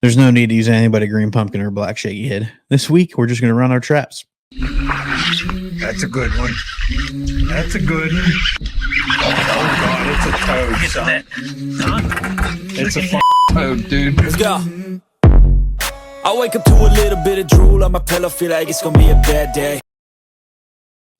There's no need to use anything but a green pumpkin or black shaky head. This week, we're just going to run our traps. That's a good one. That's a good one. Oh, God, it's a toad, son. It's a toad, dude. Let's go. I wake up to a little bit of drool on my pillow, feel like it's going to be a bad day.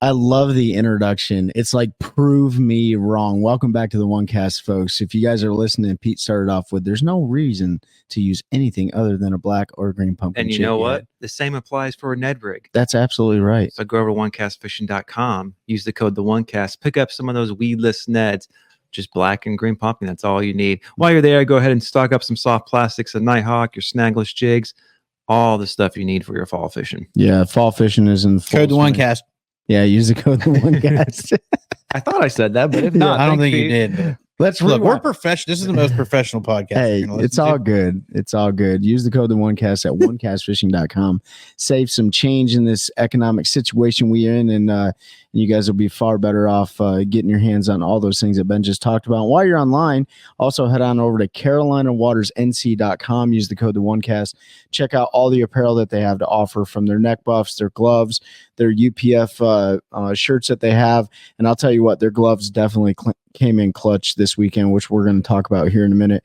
I love the introduction. It's like, prove me wrong. Welcome back to the OneCast, folks. If you guys are listening, Pete started off with, there's no reason to use anything other than a black or green pumpkin. And you know what? The same applies for a Ned rig. That's absolutely right. So go over to OneCastFishing.com, use the code TheOneCast, pick up some of those weedless Neds, just black and green pumpkin. That's all you need. While you're there, go ahead and stock up some soft plastics, a Nighthawk, your snagless jigs, all the stuff you need for your fall fishing. Yeah, fall fishing is in full Code the swing. OneCast. Yeah, use the code the OneCast. I thought I said that, but if not, I don't think Pete. you did. Let's Look, we're rewind. professional. This is the most professional podcast. Hey, you're gonna it's listen all to. good. It's all good. Use the code the OneCast at onecastfishing.com. Save some change in this economic situation we're in, and you guys will be far better off getting your hands on all those things that Ben just talked about. While you're online, also head on over to carolinawatersnc.com. Use the code the OneCast. Check out all the apparel that they have to offer, from their neck buffs, their gloves, their UPF shirts that they have. And I'll tell you what, their gloves definitely came in clutch this weekend, which we're going to talk about here in a minute.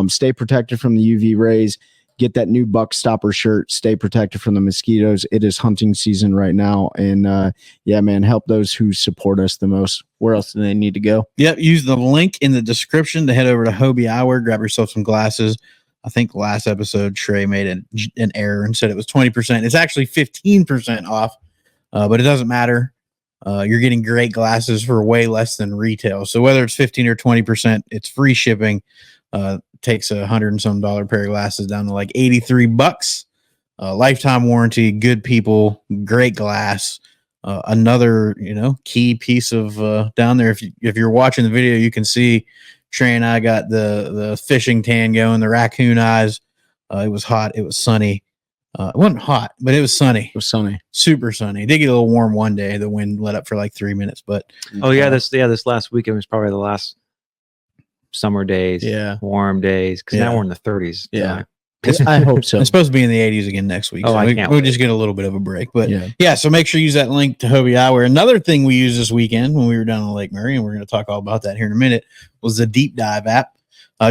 Stay protected from the UV rays. Get that new Buck Stopper shirt. Stay protected from the mosquitoes. It is hunting season right now. And yeah, man, help those who support us the most. Where else do they need to go? Yep. Use the link in the description to head over to Hobie Eyewear. Grab yourself some glasses. I think last episode, Trey made an error and said it was 20%. It's actually 15% off, but it doesnst matter. You're getting great glasses for way less than retail. So whether it's 15 or 20%, it's free shipping. Takes $100 and some pair of glasses down to like $83. Lifetime warranty, good people, great glass. Another, key piece of down there. If you're watching the video, you can see Trey and I got the fishing tan going, the raccoon eyes. It was hot. It was sunny. It wasn't hot, but it was sunny. It was sunny. Super sunny. It did get a little warm one day. The wind let up for like 3 minutes, but this last weekend was probably the last summer days, warm days, because now we're in the 30s. Yeah. I hope so. It's supposed to be in the 80s again next week. Oh, I can't we'll wait. just get a little bit of a break. But yeah, so make sure you use that link to Hobie Eyewear. Another thing we used this weekend when we were down on Lake Murray, and we're going to talk all about that here in a minute, was the Deep Dive app.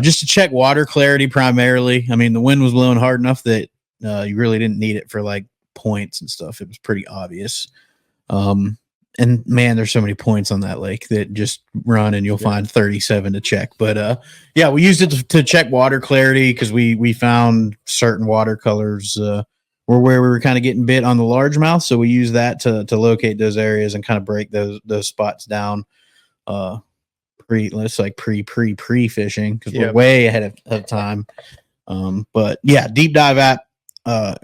Just to check water clarity primarily. I mean, the wind was blowing hard enough that you really didn't need it for like points and stuff. It was pretty obvious. And man, there's so many points on that lake that just run and you'll find 37 to check. But yeah, we used it to check water clarity because we found certain watercolors were where we were kind of getting bit on the largemouth. So we use that to locate those areas and kind of break those spots down. Pre fishing because we're way ahead of time. But yeah, Deep Dive app,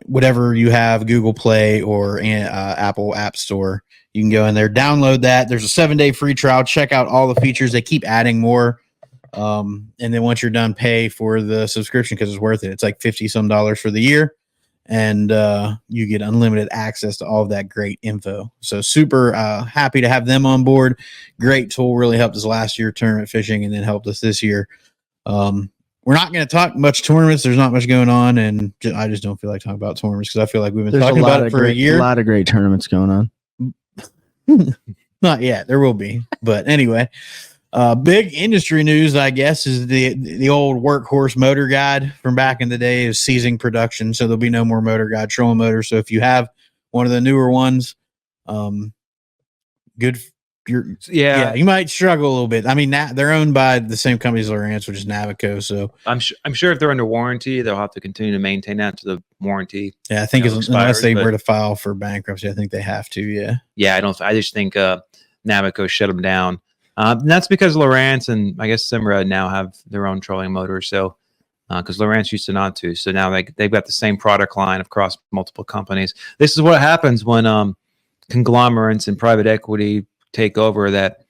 whatever you have, Google Play or Apple App Store, you can go in there, download that. There's a 7-day free trial. Check out all the features. They keep adding more. And then once you're done, pay for the subscription because it's worth it. It's like $50 some for the year. And you get unlimited access to all of that great info. So super happy to have them on board. Great tool. Really helped us last year tournament fishing and then helped us this year. We're not going to talk much tournaments. There's not much going on. And I just don't feel like talking about tournaments because I feel like we've been talking about it for a year. A lot of great tournaments going on. Not yet. There will be. But anyway, big industry news, I guess, is the old workhorse motor guide from back in the day is ceasing production. So there'll be no more motor guide trolling motors. So if you have one of the newer ones, good. You might struggle a little bit. I mean, they're owned by the same company as Lowrance, which is Navico. So I'm sure if they're under warranty, they'll have to continue to maintain that to the warranty. Yeah, I think unless they were to file for bankruptcy, I think they have to. Yeah. I just think Navico shut them down. And that's because Lowrance and I guess Simra now have their own trolling motors. So because Lowrance used to not to, so now they've got the same product line across multiple companies. This is what happens when conglomerates and private equity take over. That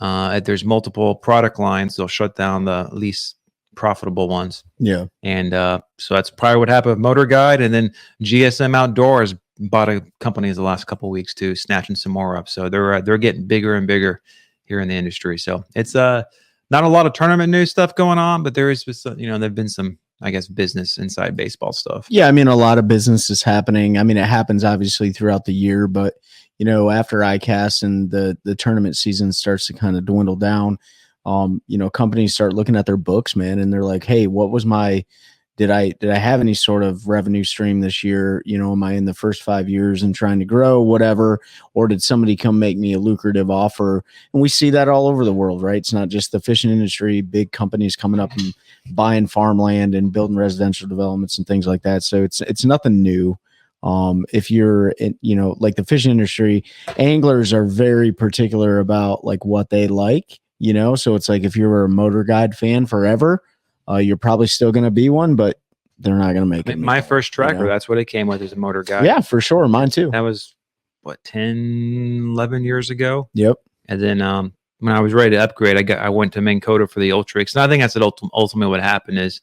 there's multiple product lines, they'll shut down the least profitable ones. Yeah. And so that's probably what happened with Motor Guide. And then GSM Outdoors bought a company the last couple of weeks too, snatching some more up. So they're getting bigger and bigger here in the industry. So it's not a lot of tournament news stuff going on, but there is there've been some I guess, business inside baseball stuff. Yeah, I mean, a lot of business is happening. I mean, it happens obviously throughout the year, but after ICAST and the tournament season starts to kind of dwindle down, companies start looking at their books, man, and they're like, hey, what was did I have any sort of revenue stream this year? Am I in the first 5 years and trying to grow, whatever? Or did somebody come make me a lucrative offer? And we see that all over the world, right? It's not just the fishing industry, big companies coming up and buying farmland and building residential developments and things like that. So it's nothing new. If you're in, like the fishing industry, anglers are very particular about like what they like, so it's like if you're a Motor Guide fan forever, you're probably still going to be one, but they're not going to make it. My first tracker, that's what it came with, is a Motor Guide. Yeah, for sure. Mine too. That was 10, 11 years ago. Yep. And then when I was ready to upgrade, I went to Minn Kota for the Ultrix. And I think that's ultimately what happened is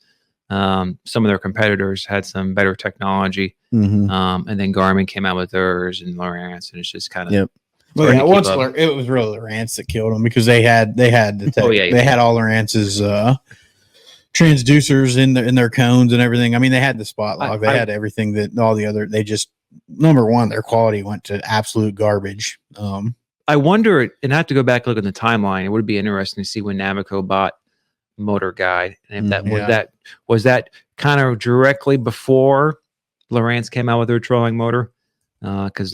some of their competitors had some better technology. Mm-hmm. And then Garmin came out with theirs and Lowrance, and it's just kind of. Yep. Well, it was really Lowrance that killed them because they had the tech. They had all Lowrance's transducers in their cones and everything. I mean, they had the spot log. They had everything that all the other. They just, number one, their quality went to absolute garbage. I wonder, and I have to go back and look at the timeline. It would be interesting to see when Navico bought Motor Guide, and if was that kind of directly before Lowrance came out with their trolling motor. Because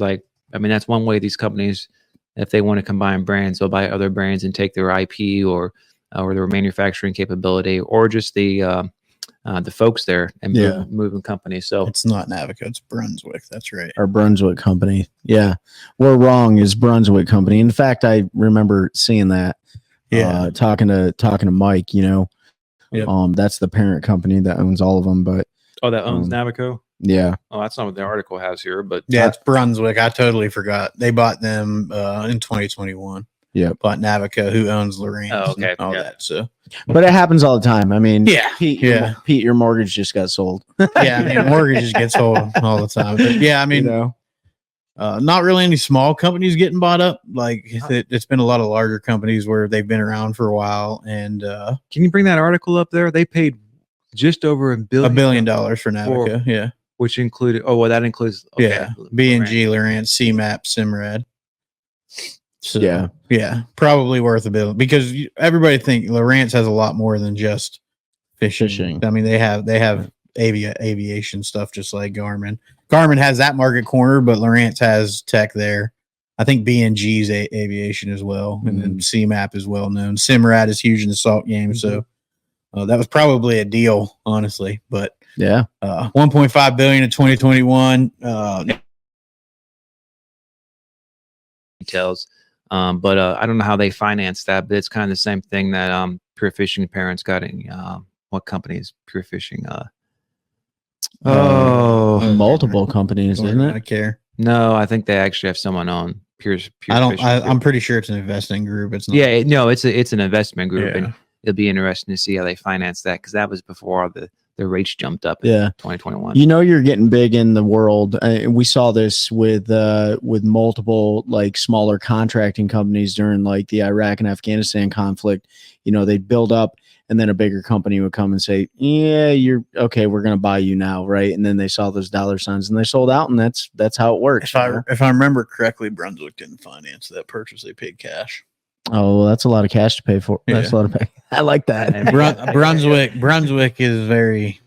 that's one way these companies, if they want to combine brands, they'll buy other brands and take their IP or their manufacturing capability, or just the folks there and moving companies. So it's not Navico, it's Brunswick. That's right. Our Brunswick company. Yeah, we're wrong. Is Brunswick company. In fact, I remember seeing that. Yeah, talking to Mike. That's the parent company that owns all of them. But that owns Navico. Yeah. Oh, that's not what the article has here, but it's Brunswick. I totally forgot. They bought them in 2021. Yeah, bought Navico, who owns Lowrance. Oh, okay. And all that. So, but it happens all the time. I mean, Pete, your mortgage just got sold. Mortgages get sold all the time. But not really any small companies getting bought up. Like it's been a lot of larger companies where they've been around for a while. And can you bring that article up there? They paid just over $1 billion for Navico. Which included. Oh, well, that includes. B&G, Lowrance, CMAP, Simrad. So, probably worth $1 billion because everybody think Lowrance has a lot more than just fishing. I mean, they have aviation stuff just like Garmin. Garmin has that market corner, but Lowrance has tech there. I think B&G's aviation as well, and then CMAP is well known. Simrad is huge in the salt game, so that was probably a deal, honestly. But $1.5 billion in 2021. Details. But I don't know how they finance that, but it's kind of the same thing that Pure Fishing parents got in. What company is Pure Fishing? Multiple companies, isn't it? I care. No, I think they actually have someone on Pure Fishing. I'm pretty sure it's an investing group. It's not. Yeah, no, it's an investment group, and it'll be interesting to see how they finance that because that was before the rates jumped up in 2021. You're getting big in the world. We saw this with multiple like smaller contracting companies during like the Iraq and Afghanistan conflict. They'd build up and then a bigger company would come and say, yeah, you're okay, we're going to buy you now. Right. And then they saw those dollar signs and they sold out, and that's how it works. If I remember correctly, Brunswick didn't finance that purchase. They paid cash. Oh, well, that's a lot of cash to pay for. That's a lot of pay. I like that. And Brunswick is very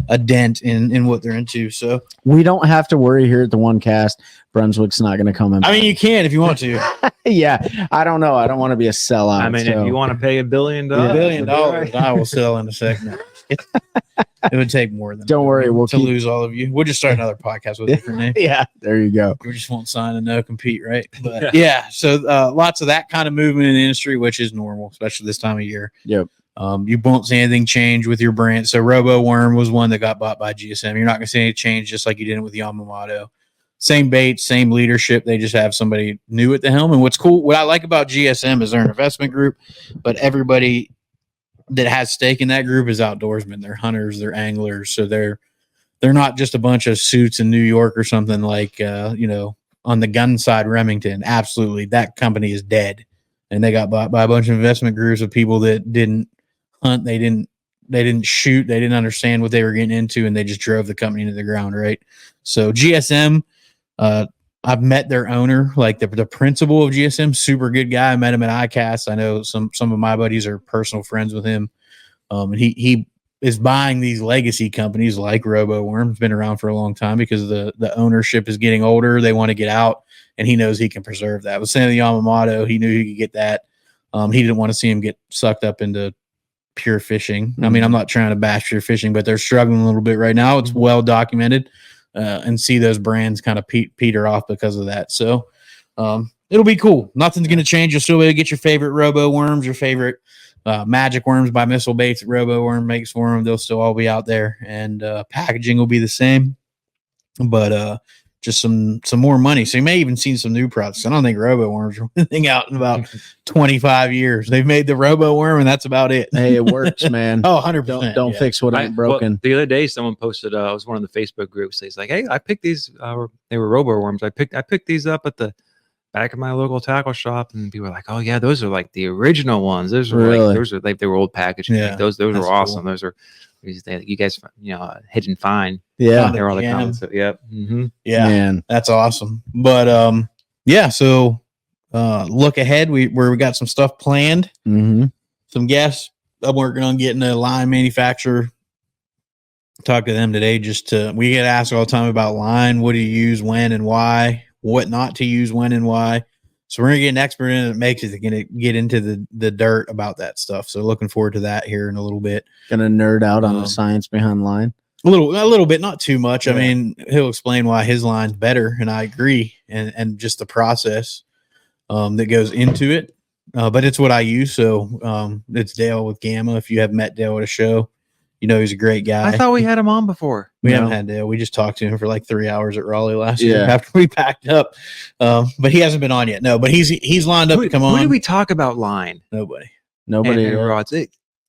a dent in what they're into. So we don't have to worry here at the OneCast. Brunswick's not going to come in. I mean, you can if you want to. Yeah, I don't know. I don't want to be a sellout. I mean, if you want to pay $1 billion, $1 billion, I will sell in a second. It would take more than. Don't worry, we'll lose all of you. We'll just start another podcast with a different name. Yeah, there you go. We just won't sign a no compete, right? But so lots of that kind of movement in the industry, which is normal, especially this time of year. Yep. You won't see anything change with your brand. So Robo Worm was one that got bought by GSM. You're not going to see any change, just like you did with Yamamoto. Same bait, same leadership. They just have somebody new at the helm. And what's cool, what I like about GSM is they're an investment group, but everybody that has stake in that group is outdoorsmen. They're hunters, they're anglers. So they're not just a bunch of suits in New York or something like, on the gun side, Remington. Absolutely. That company is dead. and they got bought by a bunch of investment groups of people that didn't hunt, they didn't shoot, they didn't understand what they were getting into, and they just drove the company into the ground, right? So GSM, I've met their owner, like the principal of GSM, super good guy. I met him at ICAST. I know some of my buddies are personal friends with him. And he is buying these legacy companies like RoboWorm. It's been around for a long time because the ownership is getting older. They want to get out, and he knows he can preserve that. With Sam Yamamoto, he knew he could get that. He didn't want to see him get sucked up into pure fishing. Mm-hmm. I mean, I'm not trying to bash pure fishing, but they're struggling a little bit right now. It's well documented. And see those brands kind of peter off because of that. So it'll be cool. Nothing's going to change. You'll still be able to get your favorite Robo Worms, your favorite Magic Worms by Missile Baits that Robo Worm makes for them. They'll still all be out there, and packaging will be the same, but just some more money. So you may even see some new products. I don't think Robo Worms are anything out in about 25 years. They've made the Robo Worm, and that's about it. Hey, it works, man. Oh, 100%. Don't fix what ain't broken. Well, the other day, someone posted. I was one of the Facebook groups. He's like, "Hey, I picked these. They were Robo Worms. I picked these up at the back of my local tackle shop." And people were like, "Oh yeah, those are like the original ones. Those are like they were old packaging. Yeah, like, those were awesome. Cool. Those are you guys, hidden fine. Yeah, they were all the comments. So, yep. Mm-hmm. Yeah, man, that's awesome. But yeah. So look ahead. We got some stuff planned. Mm-hmm. Some guests. I'm working on getting a line manufacturer. Talk to them today. We get asked all the time about line. What do you use, when, and why? What not to use, when, and why. So we're gonna get an expert in it. Makes it gonna get into the dirt about that stuff. So looking forward to that here in a little bit. Gonna nerd out on the science behind line. A little bit, not too much. Yeah. I mean, he'll explain why his line's better, and I agree, and just the process that goes into it. But it's what I use. So it's Dale with Gamma. If you have met Dale at a show, you know he's a great guy. I thought we had him on before. We haven't had Dale. We just talked to him for like 3 hours at Raleigh last year after we packed up. But he hasn't been on yet. No, but he's lined up to come on. Who did we talk about line? Nobody. And rods.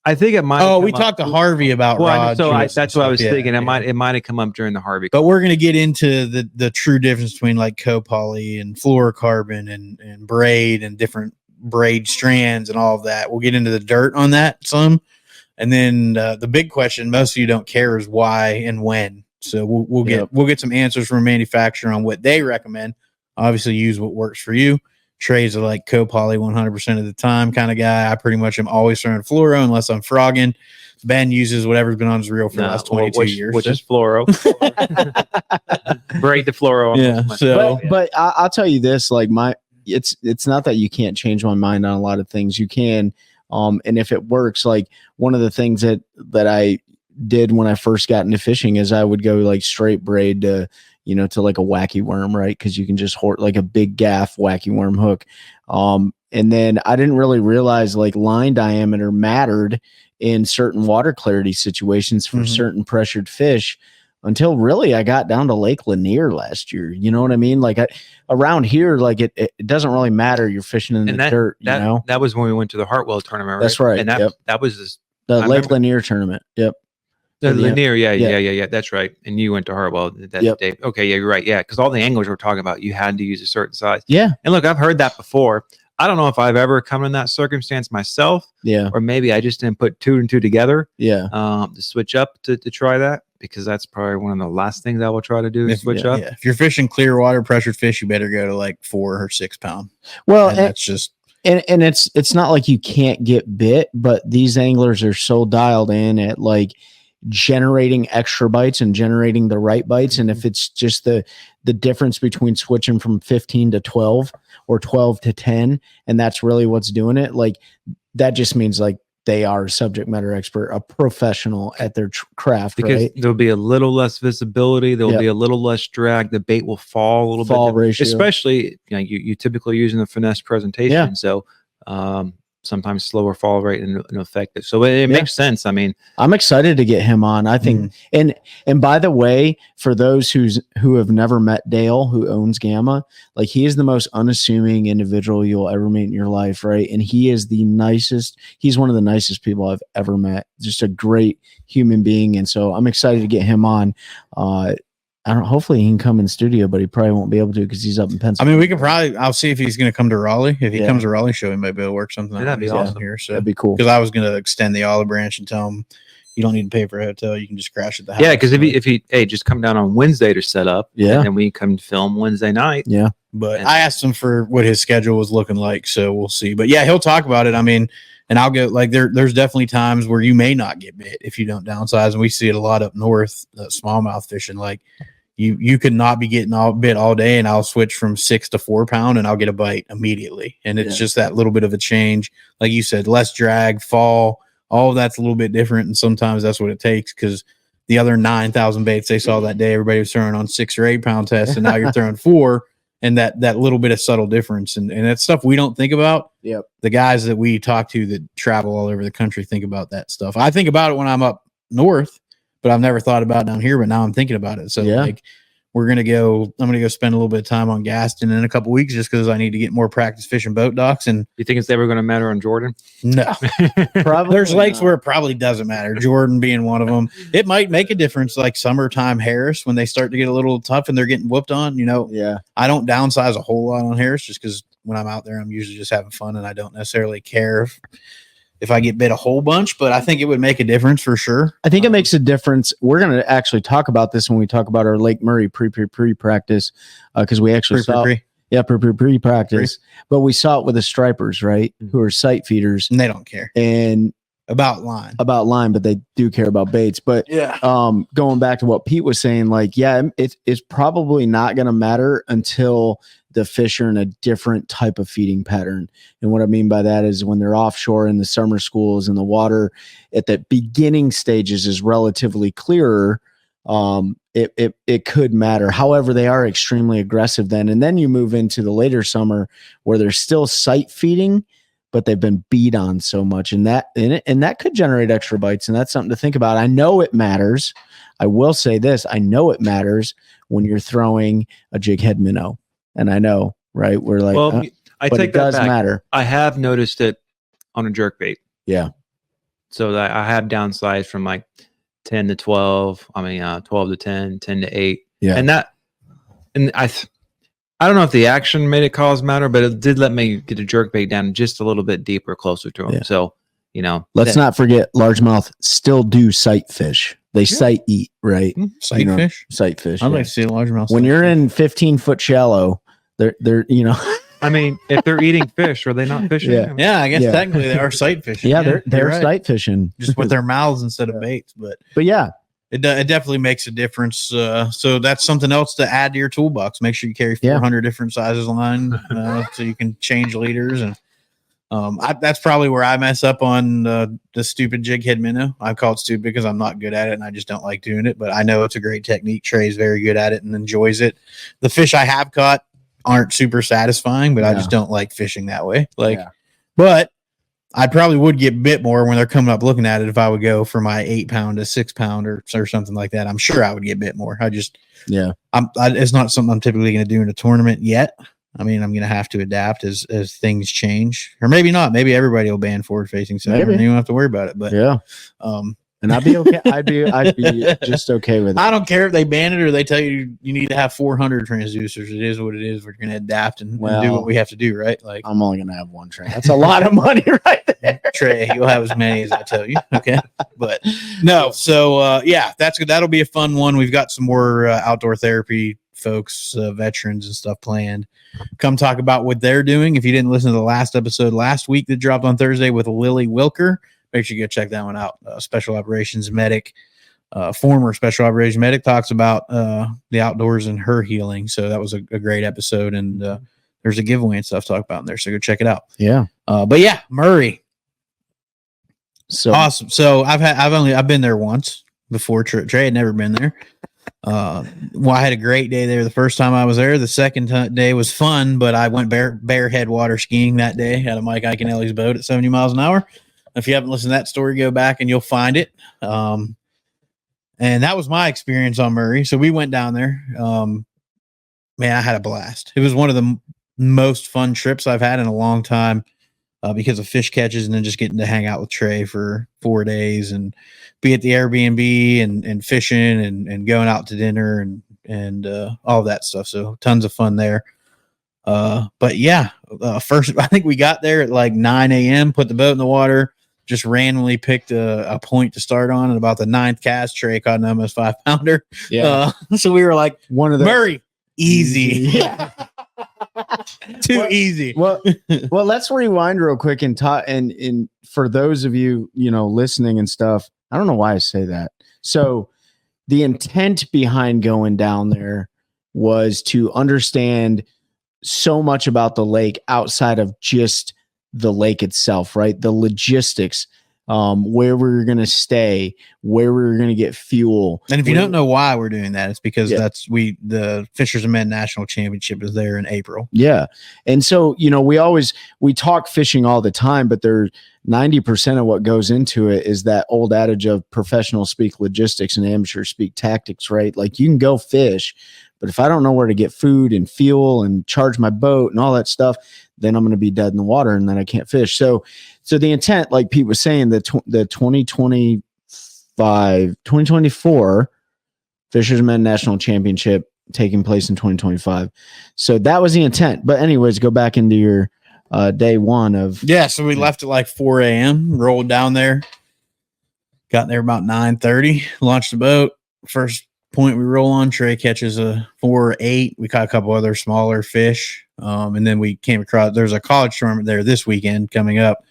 I think it might. Oh, we talked to Harvey about rods. So that's what I was thinking. It might have come up during the Harvey. But we're going to get into the true difference between like copoly and fluorocarbon and braid and different braid strands and all of that. We'll get into the dirt on that some. And then the big question most of you don't care is why and when. So we'll get some answers from a manufacturer on what they recommend. Obviously, use what works for you. Trey's are like copoly 100% of the time kind of guy. I pretty much am always throwing fluoro unless I'm frogging. Ben uses whatever's been on his reel for the last 22 years, which is fluoro. Braid the fluoro. Yeah. So, but I'll tell you this: like it's not that you can't change my mind on a lot of things. You can. And if it works, like one of the things that I did when I first got into fishing is I would go like straight braid to like a wacky worm, right? Because you can just hold like a big gaff wacky worm hook. And then I didn't really realize like line diameter mattered in certain water clarity situations for certain pressured fish until really I got down to Lake Lanier last year. You know what I mean? Like around here, like it doesn't really matter. You're fishing in the dirt, That was when we went to the Hartwell tournament, right? That's right. And that was the Lake Lanier tournament. Yep. The Lanier, yeah. That's right. And you went to Hartwell that day. Okay, yeah, you're right. Yeah, because all the anglers were talking about you had to use a certain size. Yeah. And look, I've heard that before. I don't know if I've ever come in that circumstance myself. Yeah. Or maybe I just didn't put two and two together. Yeah. To switch up to try that, because that's probably one of the last things I will try to do is switch up. Yeah. If you're fishing clear water pressured fish, you better go to like 4 or 6 pound. Well, and that's just. And it's not like you can't get bit, but these anglers are so dialed in at like generating extra bites and generating the right bites. And if it's just the difference between switching from 15 to 12 or 12 to 10, and that's really what's doing it, like that just means like they are a subject matter expert, a professional at their craft, because there'll be a little less visibility. There'll be a little less drag. The bait will fall a little bit, ratio. Especially you typically using the finesse presentation. Yeah. So sometimes slower fall rate and effective. So it makes sense. I mean, I'm excited to get him on. I think, and by the way, for those who have never met Dale, who owns Gamma, like he is the most unassuming individual you'll ever meet in your life, right? And he is the nicest. He's one of the nicest people I've ever met. Just a great human being, and so I'm excited to get him on. I don't. Hopefully, he can come in studio, but he probably won't be able to because he's up in I Pennsylvania. mean, we could probably. I'll see if he's going to come to Raleigh. If he Yeah. comes to Raleigh, show he might be able to work something out. That'd be when he's awesome. down here. So That'd be cool. because I was going to extend the olive branch and tell him you don't need to pay for a hotel. You can just crash at the house. Yeah, because if he hey, just come down on Wednesday to set up. Yeah. And then we come film Wednesday night. Yeah. But I asked him for what his schedule was looking like, so we'll see. But yeah, he'll talk about it. I mean, and I'll get like there's definitely times where you may not get bit if you don't downsize, and we see it a lot up north, smallmouth fishing. Like you could not be getting bit all day, and I'll switch from 6 to 4 pound, and I'll get a bite immediately. And it's just that little bit of a change, like you said, less drag, fall. All of that's a little bit different, and sometimes that's what it takes because the other 9,000 baits they saw that day, everybody was throwing on 6 or 8 pound tests, and now you're throwing 4. And that little bit of subtle difference, and that's stuff we don't think about. Yep. The guys that we talk to that travel all over the country think about that stuff. I think about it when I'm up north, but I've never thought about it down here. But now I'm thinking about it. So like, I'm gonna go spend a little bit of time on Gaston in a couple weeks just because I need to get more practice fishing boat docks. And You think it's ever going to matter on Jordan? no, Probably there's lakes not. where it probably doesn't matter. Jordan being one of them. It might make a difference, like summertime Harris when they start to get a little tough and they're getting whooped on. You know, Yeah. I don't downsize a whole lot on Harris just because when I'm out there, I'm usually just having fun and I don't necessarily care if I get bit a whole bunch, but I think it would make a difference for sure. I think it makes a difference. We're going to actually talk about this when we talk about our Lake Murray pre-practice because we actually saw pre-practice, but we saw it with the stripers, right? Who are sight feeders And they don't care and about line. but they do care about baits. But Yeah. going back to what Pete was saying, like, yeah, it's probably not going to matter until the fish are in a different type of feeding pattern. And what I mean by that is when they're offshore in the summer schools and the water at the beginning stages is relatively clearer, it could matter. However, they are extremely aggressive then. And then you move into the later summer where they're still sight feeding, but they've been beat on so much. And that could generate extra bites. And that's something to think about. I know it matters. I will say this. I know it matters when you're throwing a jig head minnow. And I know, right? We're like, Well, I but take it that does back. matter. I have noticed it on a jerkbait. Yeah. So that I have downsized from like 10 to 12. 12 to 10, 10 to 8. Yeah. And I don't know if the action made it cause matter, but it did let me get a jerkbait down just a little bit deeper, closer to him. Yeah. So, Let's not forget largemouth still do sight fish. They sight eat, right? Sight You know, fish. Sight fish. I'd yeah. like to see a largemouth. When you're in 15-foot shallow, they're I mean, if they're eating fish, are they not fishing? Yeah. yeah, I guess Yeah. technically they are sight fishing. yeah, you're they're right. sight fishing just with their mouths instead of baits. But But yeah, it definitely makes a difference. So that's something else to add to your toolbox. Make sure you carry 400 different sizes line so you can change leaders. And that's probably where I mess up on the stupid jig head minnow. I call it stupid because I'm not good at it and I just don't like doing it. But I know it's a great technique. Trey's very good at it and enjoys it. The fish I have caught aren't super satisfying, but I just don't like fishing that way. But I probably would get bit more when they're coming up looking at it if I would go for my 8 pound to 6 pound or something like that. I'm sure I would get bit more. It's not something I'm typically going to do in a tournament yet. I mean, I'm going to have to adapt as things change, or maybe not. Maybe everybody will ban forward facing center and you don't have to worry about it. But and I'd be okay. I'd be just okay with it. I don't care if they ban it or they tell you need to have 400 transducers. It is what it is. We're going to adapt and do what we have to do, right? Like I'm only going to have one train. That's a lot of money right there. Trey, you'll have as many as I tell you. Okay. But no. So that's good. That'll be a fun one. We've got some more outdoor therapy folks, veterans and stuff planned. Come talk about what they're doing. If you didn't listen to the last episode last week that dropped on Thursday with Lily Wilker, make sure you go check that one out. Special operations medic, former special operations medic, talks about the outdoors and her healing. So that was a great episode, and there's a giveaway and stuff to talk about in there. So go check it out. Yeah. But yeah, Murray. So Awesome. So I've been there once before. Trey had never been there. I had a great day there the first time I was there. The second day was fun, but I went barehead water skiing that day out of Mike Iaconelli's boat at 70 miles an hour. If you haven't listened to that story, go back and you'll find it. And that was my experience on Murray. So we went down there. Man, I had a blast. It was one of the most fun trips I've had in a long time because of fish catches and then just getting to hang out with Trey for 4 days and be at the Airbnb and fishing and going out to dinner and and all that stuff. So tons of fun there. But yeah, first I think we got there at like 9 a.m. Put the boat in the water. Just randomly picked a point to start on, and about the 9th cast, Trey caught an almost 5-pounder. Yeah. So we were like, One of the Murray, easy. Yeah. Too easy. Well, let's rewind real quick and talk. And for those of you, listening and stuff, I don't know why I say that. So the intent behind going down there was to understand so much about the lake outside of just the lake itself, right? The logistics, where we were going to stay, where we were going to get fuel. And if you don't know why we're doing that, it's because Yeah. the Fishers and Men National Championship is there in April. Yeah. And so, we talk fishing all the time, but 90% of what goes into it is that old adage of professional speak logistics and amateur speak tactics, right? Like you can go fish, but if I don't know where to get food and fuel and charge my boat and all that stuff, then I'm going to be dead in the water and then I can't fish. So the intent, like Pete was saying, the 2024 Fishermen National Championship taking place in 2025. So that was the intent. But anyways, go back into your day one of. Yeah. So we left at like 4 a.m., rolled down there, got there about 9:30, launched the boat. First point we roll on, Trey catches a 4.8. We caught a couple other smaller fish. And then we came across, there's a college tournament there this weekend coming up.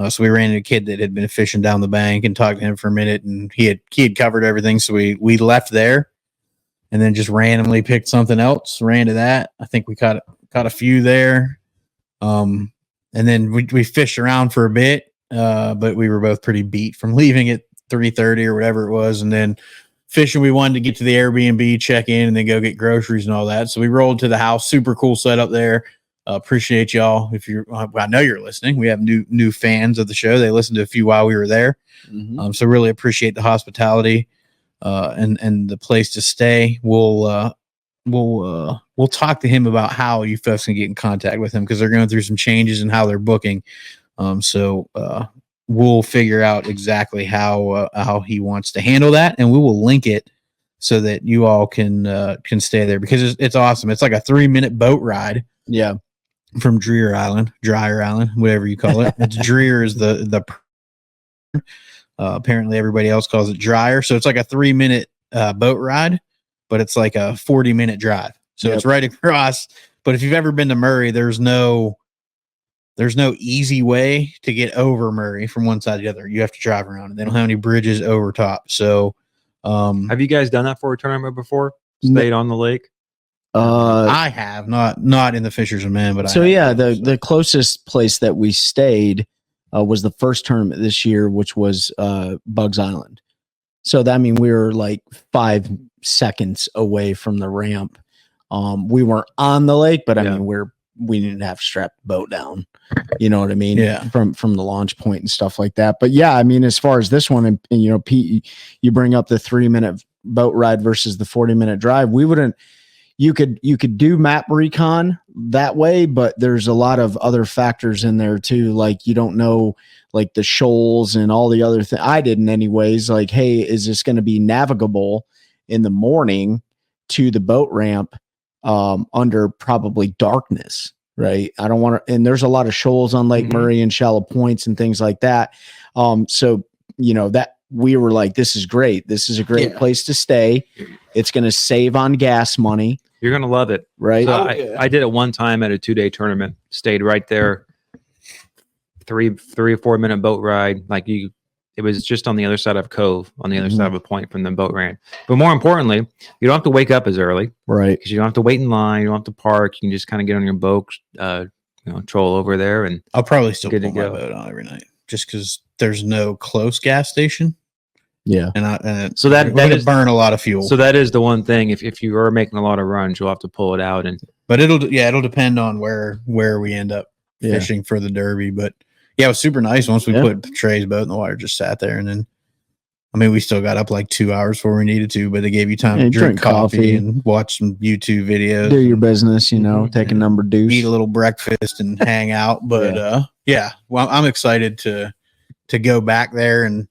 So we ran into a kid that had been fishing down the bank and talked to him for a minute, and he had covered everything. So we left there and then just randomly picked something else, ran to that. I think we caught a few there. And then we fished around for a bit, but we were both pretty beat from leaving at 3:30 or whatever it was. And then fishing, we wanted to get to the Airbnb, check in, and then go get groceries and all that. So we rolled to the house. Super cool setup there. Appreciate y'all. If I know you're listening. We have new fans of the show. They listened to a few while we were there. Mm-hmm. So really appreciate the hospitality and the place to stay. We'll talk to him about how you folks can get in contact with him, because they're going through some changes in how they're booking. So we'll figure out exactly how he wants to handle that, and we will link it so that you all can stay there, because it's awesome. It's like a 3-minute boat ride. Yeah. From Dryer Island, whatever you call it. It's Dryer is the apparently everybody else calls it Dryer. So it's like a 3-minute boat ride, but it's like a 40-minute drive. So It's right across. But if you've ever been to Murray, there's no easy way to get over Murray from one side to the other. You have to drive around, and they don't have any bridges over top. So have you guys done that for a tournament before? Stayed on the lake? I have not in the Fishers and Men, but the closest place that we stayed was the first tournament this year, which was Bugs Island. So that we were like 5 seconds away from the ramp. We weren't on the lake, but we didn't have strapped the boat down. You know what I mean? Yeah. From the launch point and stuff like that. But yeah, as far as this one, and Pete, you bring up the 3-minute boat ride versus the 40-minute drive. You could do map recon that way, but there's a lot of other factors in there too. Like you don't know, like the shoals and all the other things. I didn't anyways. Like, hey, is this going to be navigable in the morning to the boat ramp under probably darkness? Right. I don't want to, and there's a lot of shoals on Lake Murray and shallow points and things like that. So, that we were like, this is great. This is a great place to stay. It's going to save on gas money. You're going to love it. Right. So I did it one time at a 2-day tournament, stayed right there, 3 or 4 minute boat ride. It was just on the other side of Cove, on the other side of a point from the boat ramp. But more importantly, you don't have to wake up as early. Right. Because you don't have to wait in line. You don't have to park. You can just kind of get on your boat, troll over there. And I'll probably still pull my boat on every night, just because there's no close gas station. Yeah. And so that is burn a lot of fuel. So that is the one thing. If you are making a lot of runs, you'll have to pull it out. But it'll depend on where we end up fishing for the Derby. But yeah, it was super nice once we put Trey's boat in the water, just sat there, and then we still got up like 2 hours before we needed to, but they gave you time to drink coffee and watch some YouTube videos, do your business, take a number deuce, eat a little breakfast and hang out. But well, I'm excited to go back there and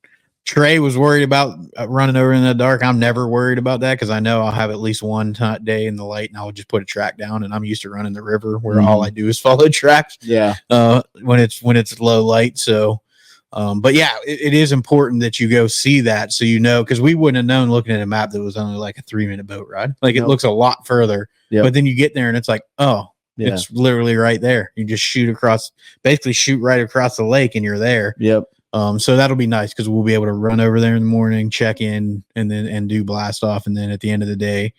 Trey was worried about running over in the dark. I'm never worried about that because I know I'll have at least one day in the light, and I'll just put a track down. And I'm used to running the river where all I do is follow tracks. Yeah. When it's low light. So, but yeah, it is important that you go see that so because we wouldn't have known looking at a map that was only like a 3-minute boat ride. Like it looks a lot further, but then you get there and it's like, it's literally right there. You just shoot right across the lake, and you're there. Yep. So that'll be nice because we'll be able to run over there in the morning, check in, and do blast off, and then at the end of the day,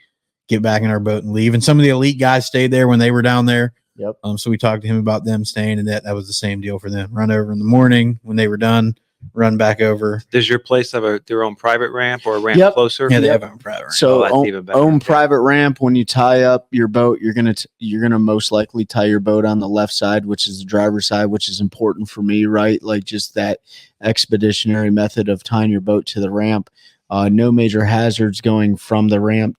get back in our boat and leave. And some of the elite guys stayed there when they were down there. Yep. So we talked to him about them staying, and that was the same deal for them. Run over in the morning when they were done, run back over. Does your place have their own private ramp or a ramp closer? Yeah, they have a private ramp. So own private ramp. When you tie up your boat, you're gonna most likely tie your boat on the left side, which is the driver's side, which is important for me, right? Like just that expeditionary method of tying your boat to the ramp. No major hazards going from the ramp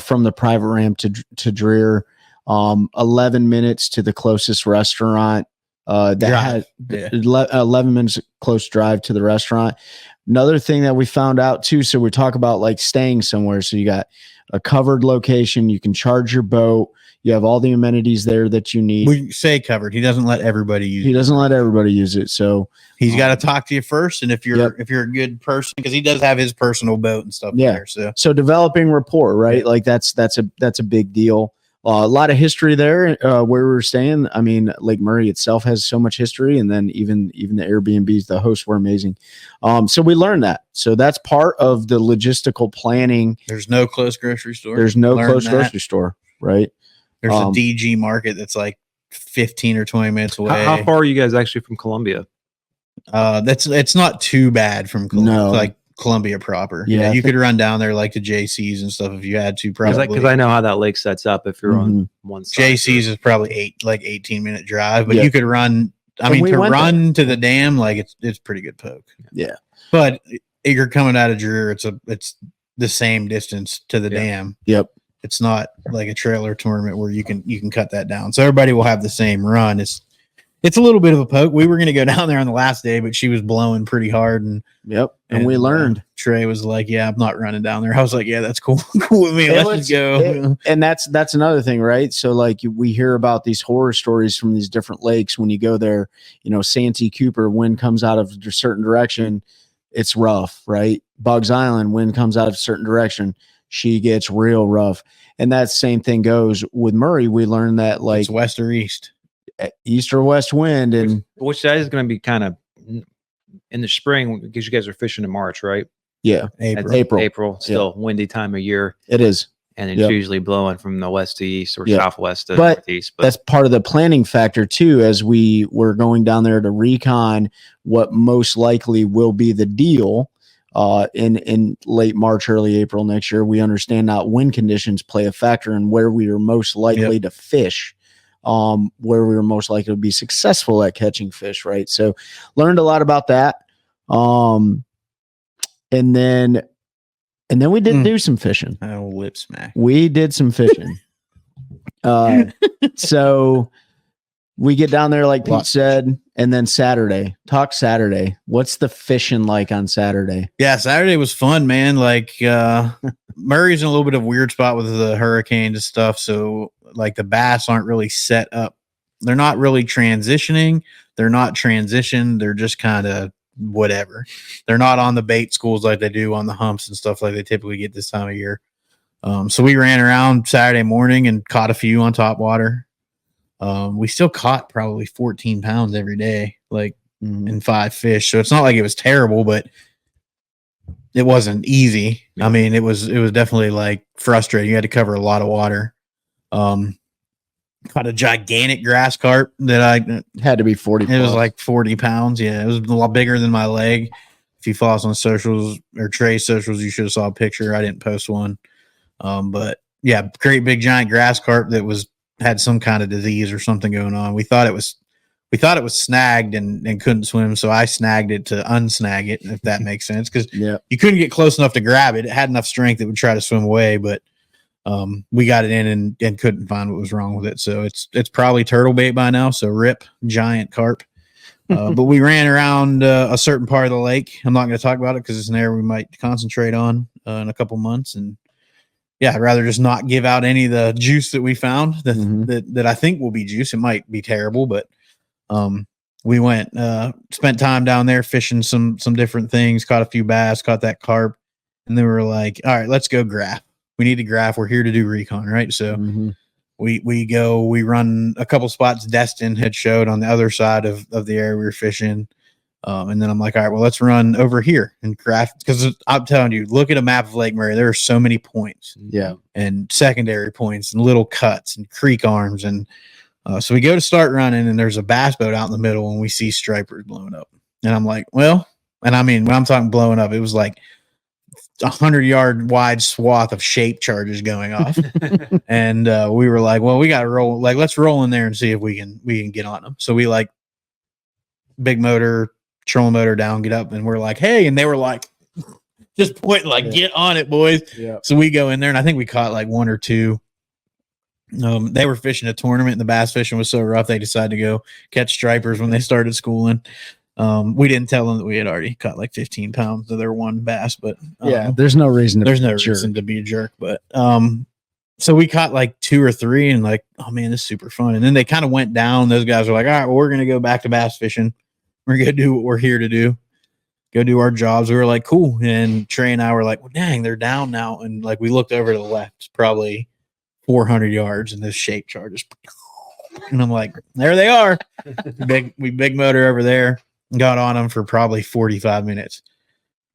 from the private ramp to Dreer. 11 minutes to the closest restaurant. That had 11 minutes close drive to the restaurant. Another thing that we found out too, so we talk about like staying somewhere. So you got a covered location, you can charge your boat, you have all the amenities there that you need. We say covered. He doesn't let everybody use it. He doesn't let everybody use it. So he's got to talk to you first. And if you're a good person, because he does have his personal boat and stuff there. So developing rapport, right? Like that's a big deal. A lot of history there where we were staying. I mean, Lake Murray itself has so much history, and then even the Airbnbs, the hosts were amazing. So we learned that. So that's part of the logistical planning. There's no close grocery store. Grocery store, right? There's a DG market that's like 15 or 20 minutes away. How far are you guys actually from Columbia? It's not too bad from Columbia. No. Like Columbia proper. Yeah, you could run down there like the JC's and stuff if you had to. Probably because I know how that lake sets up. If you're on one side, JC's is probably 18-minute drive, but you could run. I mean, to run to the dam, like it's pretty good poke. Yeah, but you're coming out of Dreer. It's the same distance to the dam. Yep. It's not like a trailer tournament where you can cut that down. So everybody will have the same run. It's a little bit of a poke. We were going to go down there on the last day, but she was blowing pretty hard. And we learned. Trey was like, "Yeah, I'm not running down there." I was like, "Yeah, that's cool. Cool with me. Let's go." And that's another thing, right? So like we hear about these horror stories from these different lakes. When you go there, Santee Cooper, wind comes out of a certain direction, it's rough, right? Bugs Island, wind comes out of a certain direction, she gets real rough. And that same thing goes with Murray. We learned that like it's west or east or west wind, and which that is going to be kind of in the spring because you guys are fishing in March, right? Yeah, April, still windy time of year. It is, and it's usually blowing from the west to east or southwest to northeast. But that's part of the planning factor too. As we were going down there to recon what most likely will be the deal in late March, early April next year, we understand now wind conditions play a factor in where we are most likely to fish. Where we were most likely to be successful at catching fish, right? So learned a lot about that. And then we did do some fishing. Oh, lip smack. We did some fishing. So we get down there, like Pete said, and then Saturday. What's the fishing like on Saturday? Yeah, Saturday was fun, man. Like Murray's in a little bit of a weird spot with the hurricanes and stuff. So like the bass aren't really set up. They're not really transitioning. They're not transitioned. They're just kind of whatever. They're not on the bait schools like they do on the humps and stuff like they typically get this time of year. So we ran around Saturday morning and caught a few on top water. We still caught probably 14 pounds every day, like in 5 fish. So it's not like it was terrible, but it wasn't easy. I mean, it was definitely like frustrating. You had to cover a lot of water. Caught a gigantic grass carp that had to be 40. It was like 40 pounds. Yeah, it was a lot bigger than my leg. If you follow us on socials or Trey's socials, you should have saw a picture. I didn't post one. But yeah, great big giant grass carp that had some kind of disease or something going on. We thought it was snagged and couldn't swim, so I snagged it to unsnag it, if that makes sense, because you couldn't get close enough to grab it. It had enough strength it would try to swim away, but we got it in and couldn't find what was wrong with it. So it's probably turtle bait by now. So rip, giant carp. But we ran around a certain part of the lake. I'm not going to talk about it because it's an area we might concentrate on in a couple months. And yeah, I'd rather just not give out any of the juice that we found that I think will be juice. It might be terrible, but we went, spent time down there fishing some different things, caught a few bass, caught that carp. And then we were like, all right, let's go graph. We need to graph. We're here to do recon, right? So we run a couple spots Destin had showed on the other side of the area we were fishing. And then I'm like, all right, well, let's run over here and graph. Because I'm telling you, look at a map of Lake Murray. There are so many points. Yeah. And secondary points and little cuts and creek arms. And so we go to start running, and there's a bass boat out in the middle, and we see stripers blowing up. And I'm like, well, and I mean, when I'm talking blowing up, it was like 100-yard wide swath of shape charges going off. And we were like, well, we got to roll. Like, let's roll in there and see if we can get on them. So we like big motor, trolling motor down, get up, and we're like, hey, and they were like, just pointing like, get on it, boys. Yeah. So we go in there, and I think we caught like one or two. They were fishing a tournament, and the bass fishing was so rough they decided to go catch stripers when they started schooling. We didn't tell them that we had already caught like 15 pounds of their one bass, but there's no reason to be a jerk. But so we caught like 2 or 3, and like, oh man, this is super fun. And then they kind of went down. Those guys were like, all right, well, we're gonna go back to bass fishing. We're gonna do what we're here to do. Go do our jobs. We were like, cool. And Trey and I were like, well, dang, they're down now. And like we looked over to the left, it's probably 400 yards, and this shape chart is, and I'm like, there they are. big motor over there. Got on them for probably 45 minutes.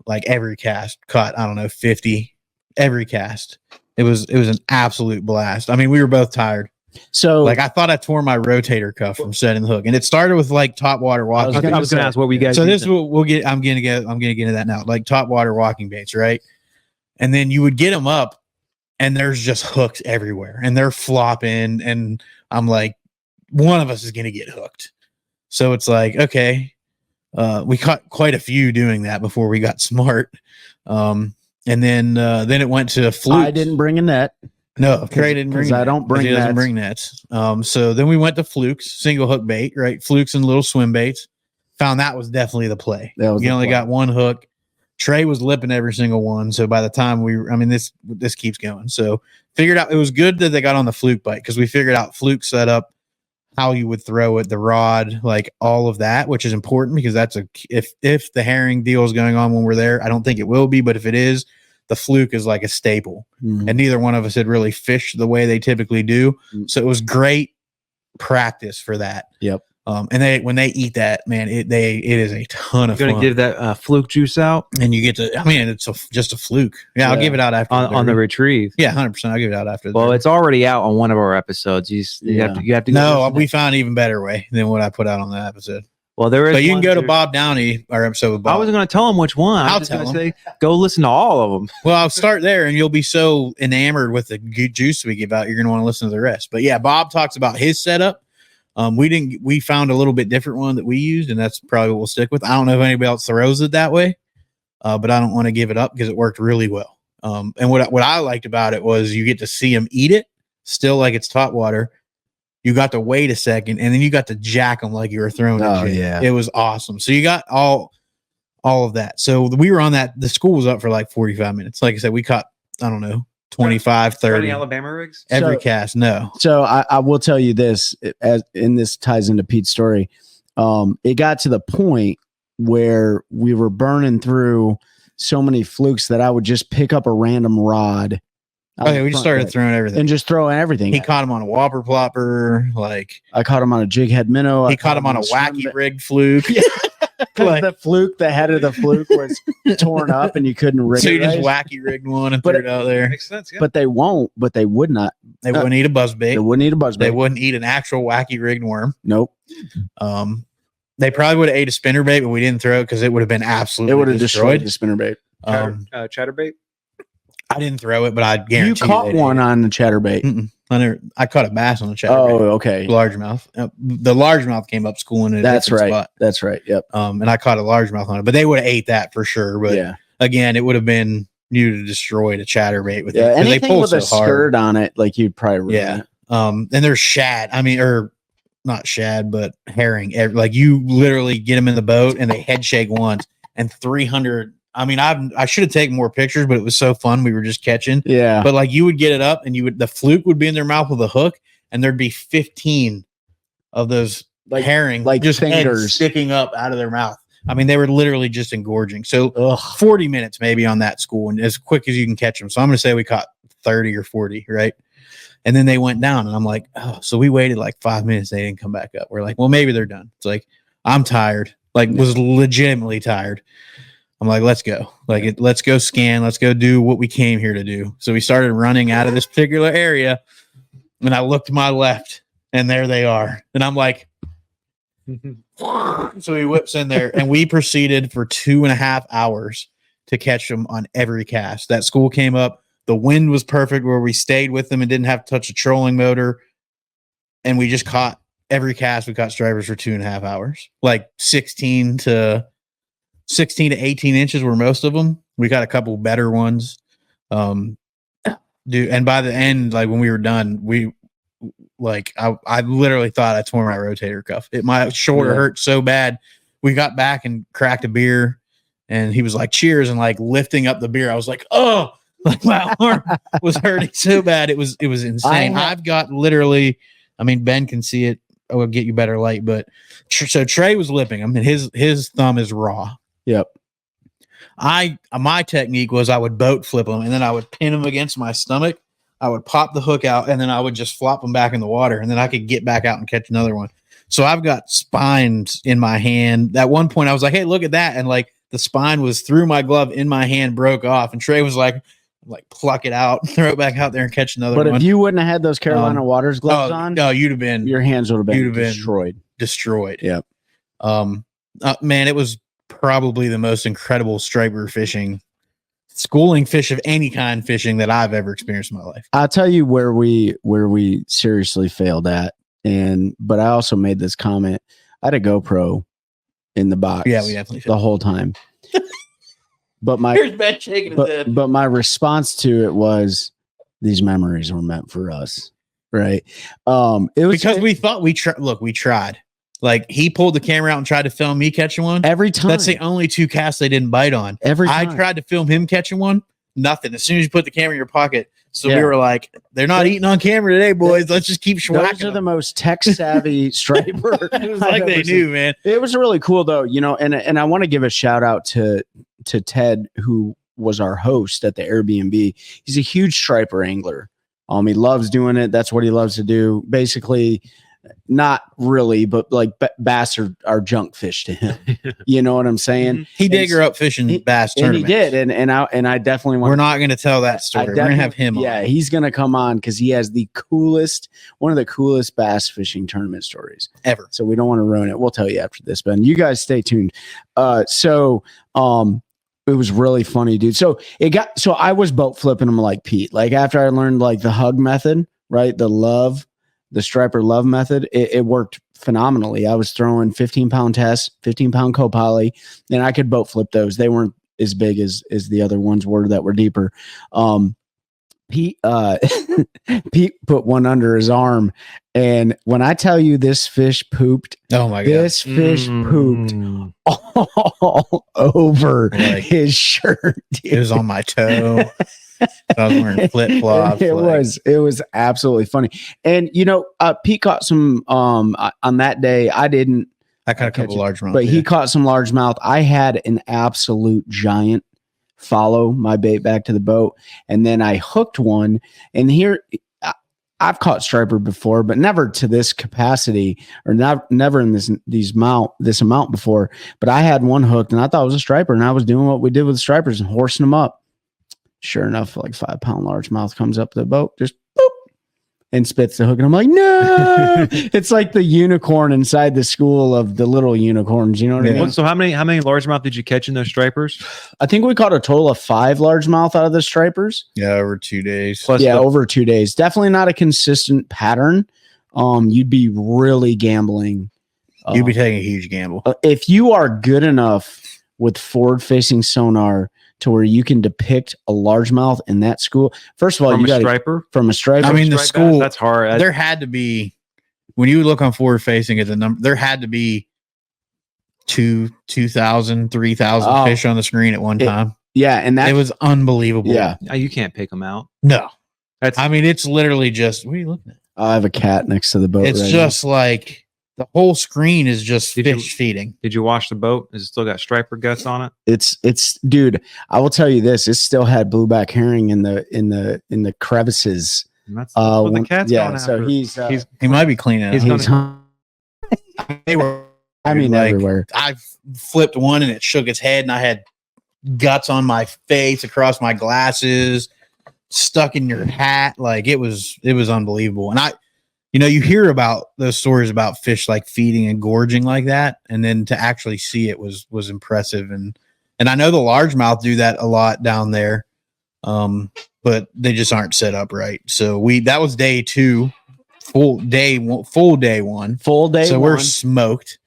Like every cast caught, I don't know, 50. Every cast. It was an absolute blast. I mean, we were both tired. So like I thought I tore my rotator cuff from setting the hook, and it started with like top water walking. I was going to ask what we guys. So this we'll get. I'm gonna get into that now. Like top water walking baits, right? And then you would get them up, and there's just hooks everywhere, and they're flopping, and I'm like, one of us is gonna get hooked. So it's like, okay, we caught quite a few doing that before we got smart. And then it went to flukes. I didn't bring a net. No, Trey didn't bring. I don't bring. He doesn't bring nets. So then we went to flukes, single hook bait, right? Flukes and little swim baits. Found that was definitely the play. You only got one hook. Trey was lipping every single one. So by the time this keeps going. So figured out it was good that they got on the fluke bite, because we figured out fluke setup, how you would throw it, the rod, like all of that, which is important, because that's if the herring deal is going on when we're there. I don't think it will be, but if it is, the fluke is like a staple. And neither one of us had really fished the way they typically do. So it was great practice for that. Yep. And when they eat that, man, it is a ton of fun. Going to give that fluke juice out, and you get to. I mean, it's just a fluke. Yeah, I'll give it out after on the retrieve. Yeah, 100%. I'll give it out after. Well, it's already out on one of our episodes. You have to. No, we found an even better way than what I put out on that episode. Well, there is. But you can go to Bob Downey, our episode with Bob. I wasn't going to tell him which one. I'll tell him. Say, go listen to all of them. Well, I'll start there, and you'll be so enamored with the good juice we give out, you're going to want to listen to the rest. But yeah, Bob talks about his setup. We found a little bit different one that we used, and that's probably what we'll stick with. I don't know if anybody else throws it that way, but I don't want to give it up because it worked really well. And what I liked about it was you get to see them eat it still like it's top water. You got to wait a second, and then you got to jack them like you were throwing. Oh yeah, it was awesome. So you got all of that. So we were on that. The school was up for like 45 minutes. Like I said, we caught, I don't know, 25, 30 Alabama rigs every cast. No. So I will tell you this, and this ties into Pete's story. It got to the point where we were burning through so many flukes that I would just pick up a random rod. Okay, we just started throwing everything. And just throwing everything. He caught him on a whopper plopper. Like I caught him on a jig head minnow. He caught him on a wacky rig fluke. Yeah. Like, the fluke, the head of the fluke was torn up and you couldn't rig so it. So you just wacky rigged one and threw it out there. Makes sense, yeah. But they would not. They wouldn't eat a buzzbait. They wouldn't eat a buzzbait. They wouldn't eat an actual wacky rigged worm. Nope. They probably would have ate a spinnerbait, but we didn't throw it because it would have been absolutely It would have destroyed the spinnerbait. Chatterbait? I didn't throw it, but I guarantee you caught one on the chatterbait. I caught a bass on the chatterbait. Oh, okay. Largemouth. The largemouth came up schooling in a different spot. That's right. Yep. And I caught a largemouth on it, but they would have ate that for sure. But again, it would have been you to destroy the chatterbait with it. Anything they pull with so a hard. skirt on it, like you'd probably ruin it. And there's shad. I mean, or not shad, but herring. Like you literally get them in the boat and they head shake once and 300. I mean, I should have taken more pictures, but it was so fun. We were just catching. Yeah. But like you would get it up and the fluke would be in their mouth with a hook and there'd be 15 of those herring, like just fingers sticking up out of their mouth. I mean, they were literally just engorging. So 40 minutes maybe on that school and as quick as you can catch them. So I'm going to say we caught 30 or 40, right? And then they went down and I'm like, oh, so we waited like 5 minutes. They didn't come back up. We're like, well, maybe they're done. It's like, I'm tired, like was legitimately tired. I'm like, let's go. Like, let's go scan. Let's go do what we came here to do. So we started running out of this particular area and I looked to my left and there they are. And I'm like, so he whips in there and we proceeded for 2.5 hours to catch them on every cast. That school came up. The wind was perfect where we stayed with them and didn't have to touch a trolling motor. And we just caught every cast. We caught stripers for 2.5 hours, like 16 to 18 inches were most of them. We got a couple better ones. And by the end, like when we were done, I literally thought I tore my rotator cuff. My shoulder hurt so bad. We got back and cracked a beer and he was like, cheers, and like lifting up the beer. I was like, oh, like my arm was hurting so bad. It was insane. I've got literally, I mean, Ben can see it. I will get you better light, but so Trey was lipping him and his thumb is raw. Yep. My technique was I would boat flip them and then I would pin them against my stomach. I would pop the hook out and then I would just flop them back in the water and then I could get back out and catch another one. So I've got spines in my hand. At one point I was like, hey, look at that. And like the spine was through my glove in my hand, broke off. And Trey was like pluck it out, throw it back out there and catch another one. But if you wouldn't have had those Carolina Waters gloves on, no, you'd have been, your hands would have been destroyed. Yep. Man, it was probably the most incredible striper fishing, schooling fish of any kind fishing that I've ever experienced in my life. I'll tell you where we seriously failed at. But I also made this comment. I had a GoPro in the box. Yeah, we definitely the whole time. But here's Ben shaking his head. But my response to it was, these memories were meant for us, right? It was because we thought we tried. Like he pulled the camera out and tried to film me catching one every time. That's the only 2 casts they didn't bite on. Every time I tried to film him catching one, nothing. As soon as you put the camera in your pocket, so we were like, they're not eating on camera today, boys. Let's just keep schwacking. Those are the most tech savvy striper. It was like they knew, man. It was really cool though, and I want to give a shout out to Ted, who was our host at the Airbnb. He's a huge striper angler. He loves doing it. That's what he loves to do. Basically, not really, but like bass are junk fish to him. You know what I'm saying? He did grow up fishing bass tournaments. And he did, and I definitely want. We're not going to tell that story. We're going to have him. Yeah, he's going to come on because he has one of the coolest bass fishing tournament stories ever. So we don't want to ruin it. We'll tell you after this, Ben. You guys stay tuned. It was really funny, dude. So I was boat flipping them like Pete. Like after I learned like the hug method, right? The striper love method, it worked phenomenally. I was throwing 15-pound tests, 15-pound copoly, and I could boat flip those. They weren't as big as the other ones were that were deeper. Pete put one under his arm, and when I tell you this fish pooped, oh my god, this fish pooped all over his shirt. Dude. It was on my toe. I was wearing flip flops. It was absolutely funny. And Pete caught some on that day. I didn't. I caught a couple largemouth, but he caught some largemouth. I had an absolute giant follow my bait back to the boat, and then I hooked one. And here, I've caught striper before, but never to this capacity, or never in this amount before. But I had one hooked, and I thought it was a striper, and I was doing what we did with the stripers and horsing them up. Sure enough, like 5-pound largemouth comes up the boat, just boop, and spits the hook. And I'm like, no, it's like the unicorn inside the school of the little unicorns. You know what I mean? So how many largemouth did you catch in those stripers? I think we caught a total of 5 largemouth out of the stripers. Yeah, over 2 days. Plus over 2 days. Definitely not a consistent pattern. You'd be really gambling. You'd be taking a huge gamble. If you are good enough with forward-facing sonar to where you can depict a largemouth in that school. First of all, from you got striper. From a striper. I mean, the school that's hard. There had to be when you look on forward facing at the number, there had to be 2,000, 3,000 fish on the screen at one time. Yeah, and that it was unbelievable. Yeah, You can't pick them out. No, That's I mean, it's literally just. What are you looking at? I have a cat next to the boat. It's right just like the whole screen is just fish feeding. Did you wash the boat? Has it still got striper guts on it? It's dude. I will tell you this. It still had blueback herring in the crevices. And that's what the cat's going after. So He might be cleaning. They were. I mean, like, everywhere. I flipped one and it shook its head, and I had guts on my face, across my glasses, stuck in your hat. Like it was unbelievable. And you hear about those stories about fish like feeding and gorging like that, and then to actually see it was impressive. And I know the largemouth do that a lot down there, but they just aren't set up right. So that was day 2, full day 1. So we're smoked.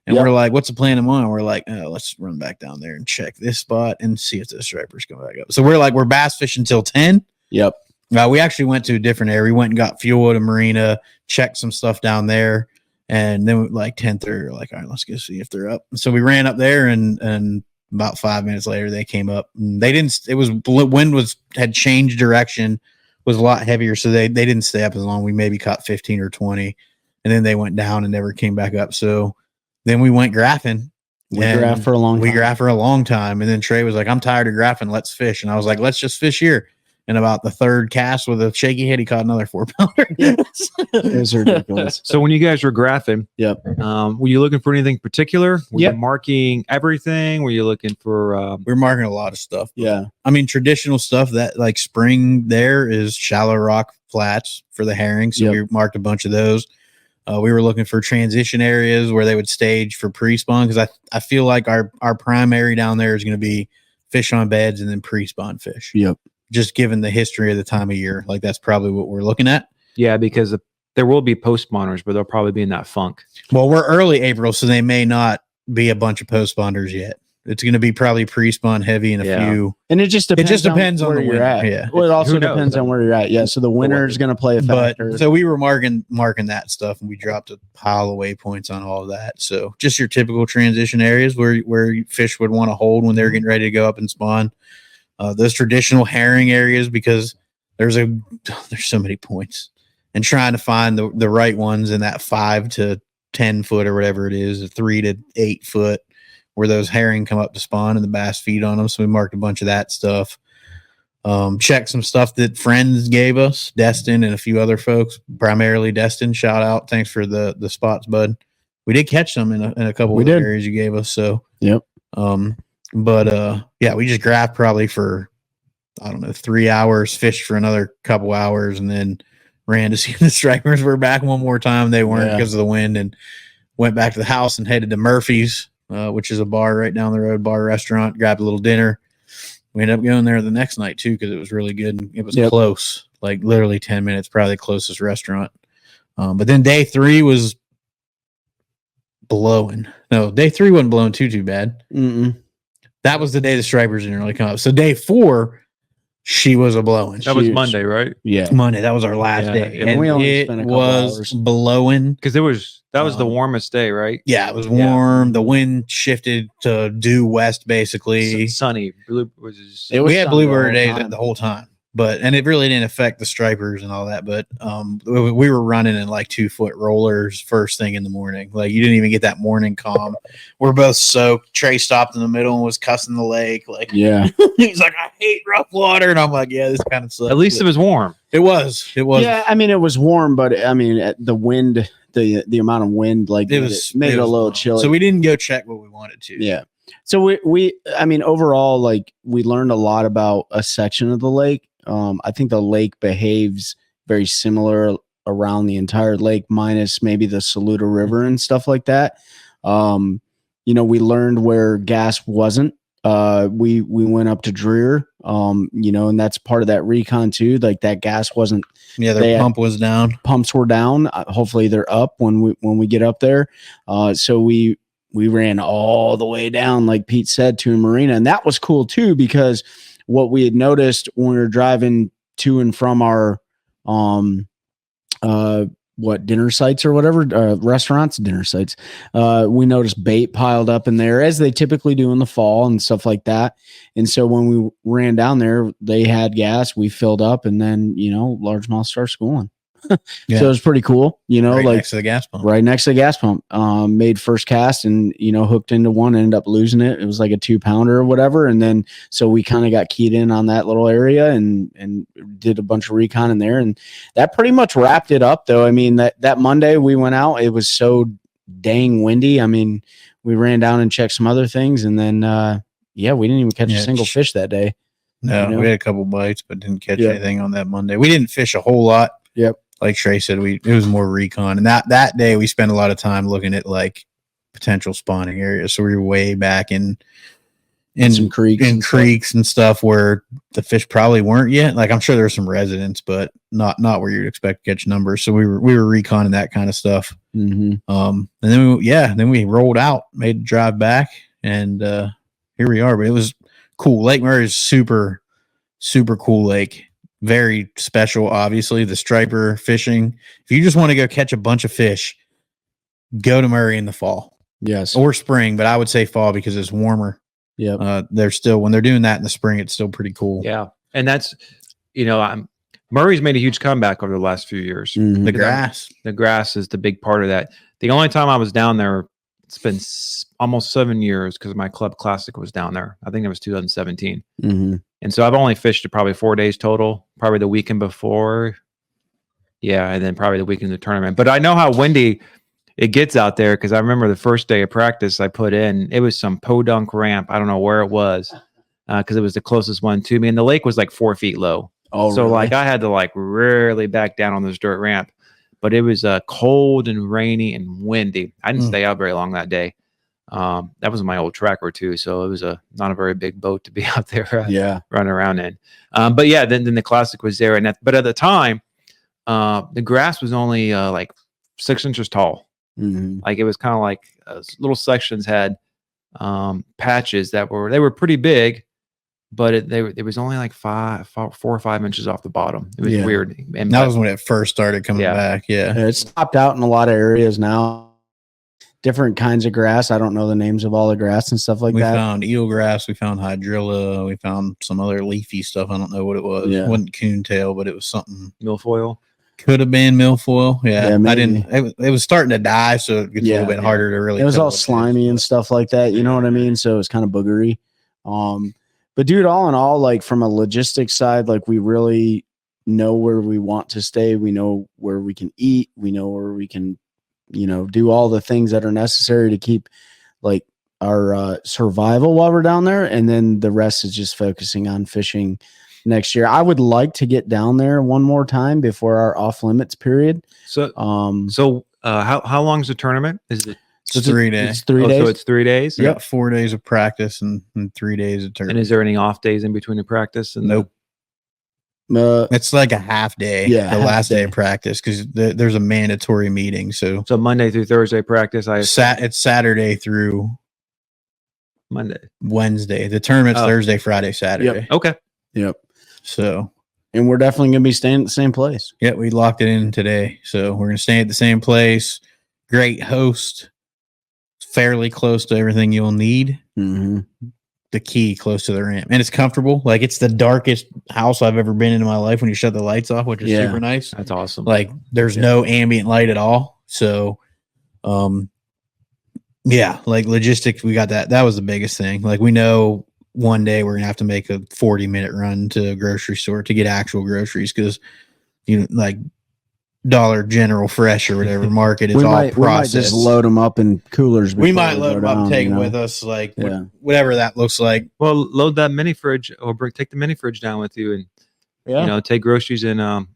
And we're like, what's the plan tomorrow? And we're like, oh, let's run back down there and check this spot and see if the stripers come back up. So we're bass fishing till 10. Yep. We actually went to a different area. We went and got fuel at a marina, checked some stuff down there. And then like 10:30, we're like, all right, let's go see if they're up. So we ran up there and about 5 minutes later they came up. And wind had changed direction, was a lot heavier. So they didn't stay up as long. We maybe caught 15 or 20. And then they went down and never came back up. So then we went graphing. We graphed for a long time. And then Trey was like, I'm tired of graphing. Let's fish. And I was like, let's just fish here. And about the third cast with a shaky head, he caught another 4-pounder. It was ridiculous. So when you guys were graphing, were you looking for anything particular? Were you marking everything? Were you looking for? We're marking a lot of stuff. Yeah. I mean, traditional stuff that like spring there is shallow rock flats for the herring. So we marked a bunch of those. We were looking for transition areas where they would stage for pre-spawn, because I feel like our primary down there is going to be fish on beds and then pre-spawn fish. Yep. Just given the history of the time of year, like that's probably what we're looking at. Yeah, because there will be post-spawners, but they'll probably be in that funk. Well, we're early April, so they may not be a bunch of post-spawners yet. It's going to be probably pre-spawn heavy and a few. And it just depends on where you're at. Yeah. Well, it also depends on where you're at. Yeah. So the winter is going to play a factor. But, so we were marking that stuff, and we dropped a pile of waypoints on all of that. So just your typical transition areas where fish would want to hold when they're getting ready to go up and spawn. Those traditional herring areas, because there's so many points, and trying to find the right ones in that 5 to 10 foot or whatever it is, 3 to 8 foot, where those herring come up to spawn and the bass feed on them. So we marked a bunch of that stuff. Checked some stuff that friends gave us, Destin and a few other folks, primarily Destin. Shout out. Thanks for the spots, bud. We did catch some in a couple of areas you gave us. So, yep. But we just graphed probably for, 3 hours, fished for another couple hours, and then ran to see if the stripers were back one more time. They weren't because of the wind, and went back to the house and headed to Murphy's, which is a bar right down the road, bar restaurant, grabbed a little dinner. We ended up going there the next night too, because it was really good. And it was close, like literally 10 minutes, probably the closest restaurant. But then day 3 was blowing. No, day 3 wasn't blowing too bad. Mm-mm. That was the day the stripers didn't really come up. So day 4, she was a blowing. That was Monday, right? Yeah, Monday. That was our last day, and we only spent a couple hours blowing because that was the warmest day, right? Yeah, it was warm. Yeah. The wind shifted to due west, basically. Sunny. We had bluebird days the whole time, and it really didn't affect the stripers and all that. But we were running in like 2-foot rollers first thing in the morning. Like you didn't even get that morning calm. We're both soaked. Trey stopped in the middle and was cussing the lake. Like, he's like, I hate rough water, and I'm like, yeah, this kind of sucks. At least it was warm. It was. Yeah, I mean, it was warm, but I mean, the wind. The amount of wind made it a little chilly. So we didn't go check what we wanted to. Yeah. So we overall, like, we learned a lot about a section of the lake. I think the lake behaves very similar around the entire lake, minus maybe the Saluda River and stuff like that. We learned where gas wasn't. We went up to Dreer, and that's part of that recon too. Like that gas wasn't. Yeah, their pump was down. Pumps were down. Hopefully they're up when we get up there. So we ran all the way down, like Pete said, to a marina, and that was cool too, because what we had noticed when we were driving to and from our dinner sites or whatever, restaurants, dinner sites. We noticed bait piled up in there, as they typically do in the fall and stuff like that. And so when we ran down there, they had gas, we filled up, and then, largemouth start schooling. Yeah. So it was pretty cool, right like next to the gas pump. Right next to the gas pump. Made first cast and, hooked into one, ended up losing it. It was like a 2-pounder or whatever. And then, so we kind of got keyed in on that little area and did a bunch of recon in there. And that pretty much wrapped it up, though. I mean, that Monday we went out, it was so dang windy. I mean, we ran down and checked some other things. And then, we didn't even catch a single fish that day. No, we had a couple bites, but didn't catch anything on that Monday. We didn't fish a whole lot. Yep. Like Trey said, it was more recon, and that day we spent a lot of time looking at like potential spawning areas. So we were way back in some creeks and stuff where the fish probably weren't yet. Like I'm sure there were some residents, but not where you'd expect to catch numbers. So we were reconning that kind of stuff. Mm-hmm. And then we rolled out, made the drive back, and here we are. But it was cool. Lake Murray is super, super cool lake. Very special, obviously. The striper fishing. If you just want to go catch a bunch of fish, go to Murray in the fall. Yes. Or spring, but I would say fall because it's warmer. Yeah. They're still, when they're doing that in the spring, it's still pretty cool. Yeah. And that's, Murray's made a huge comeback over the last few years. Mm-hmm. The grass is the big part of that. The only time I was down there, it's been almost 7 years because my club classic was down there. I think it was 2017. Mm-hmm. And so I've only fished it probably 4 days total, probably the weekend before. Yeah. And then probably the weekend of the tournament. But I know how windy it gets out there because I remember the first day of practice I put in, it was some podunk ramp. I don't know where it was because it was the closest one to me. And the lake was like 4 feet low. Oh, so really? like I had to like really back down on this dirt ramp. But it was cold and rainy and windy. I didn't stay out very long that day. That was my old tracker too, so it was not a very big boat to be out there running around in. But yeah, then the classic was there, but at the time, the grass was only like 6 inches tall. Mm-hmm. Like it was kind of like little sections had patches that were pretty big, but it was only like 4 or 5 inches off the bottom. It was weird. And that was when it first started coming back. Yeah, it's topped out in a lot of areas now. Different kinds of grass. I don't know the names of all the grass and stuff like that. We found eelgrass. We found hydrilla. We found some other leafy stuff. I don't know what it was. Yeah. It wasn't coontail, but it was something. Milfoil. Could have been milfoil. Yeah, maybe. I didn't. It was starting to die, so it gets a little bit harder to really. It was all slimy and stuff like that. You know what I mean? So it's kind of boogery. But dude, all in all, like from a logistics side, like we really know where we want to stay. We know where we can eat. We know where we can, do all the things that are necessary to keep like our survival while we're down there. And then the rest is just focusing on fishing next year. I would like to get down there one more time before our off limits period. So, how long is the tournament? Is it? It's 3 days. It's 3 days. So it's 3 days. We got 4 days of practice and 3 days of tournament. And is there any off days in between the practice? Nope. It's like a half day. Yeah, the last day of practice because there's a mandatory meeting. So Monday through Thursday practice. It's Saturday through Wednesday. The tournament's Thursday, Friday, Saturday. Yep. Okay. Yep. So, and we're definitely gonna be staying at the same place. Yeah, we locked it in today. So we're gonna stay at the same place. Great host. Fairly close to everything you'll need. Mm-hmm. The key close to the ramp, and it's comfortable. Like it's the darkest house I've ever been in my life when you shut the lights off, which is super nice. That's awesome. Like there's no ambient light at all. So, like logistics, we got that. That was the biggest thing. Like we know one day we're gonna have to make a 40-minute run to a grocery store to get actual groceries because like Dollar General Fresh or whatever market is all processed. We might just load them up in coolers. We might load them up, take them with us, like whatever that looks like. Well, load that mini fridge or take the mini fridge down with you, and take groceries in a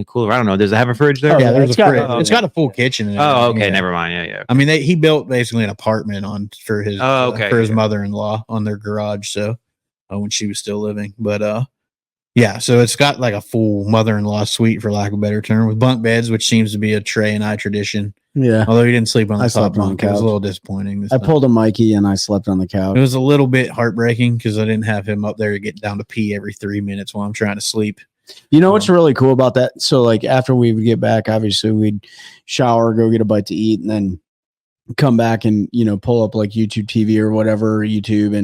cooler. I don't know. Does it have a fridge there? Yeah, there's a fridge. It's got a full kitchen. Oh, okay. Never mind. Yeah. I mean, he built basically an apartment for his for his mother-in-law on their garage. So when she was still living, but yeah, so it's got like a full mother-in-law suite, for lack of a better term, with bunk beds, which seems to be a Trey and I tradition. Yeah. Although he didn't sleep on the top bunk. It was a little disappointing. I pulled a Mikey and I slept on the couch. It was a little bit heartbreaking because I didn't have him up there to get down to pee every 3 minutes while I'm trying to sleep. You know what's really cool about that? So like after we would get back, obviously we'd shower, go get a bite to eat, and then come back and, you know, pull up like YouTube TV or whatever, YouTube,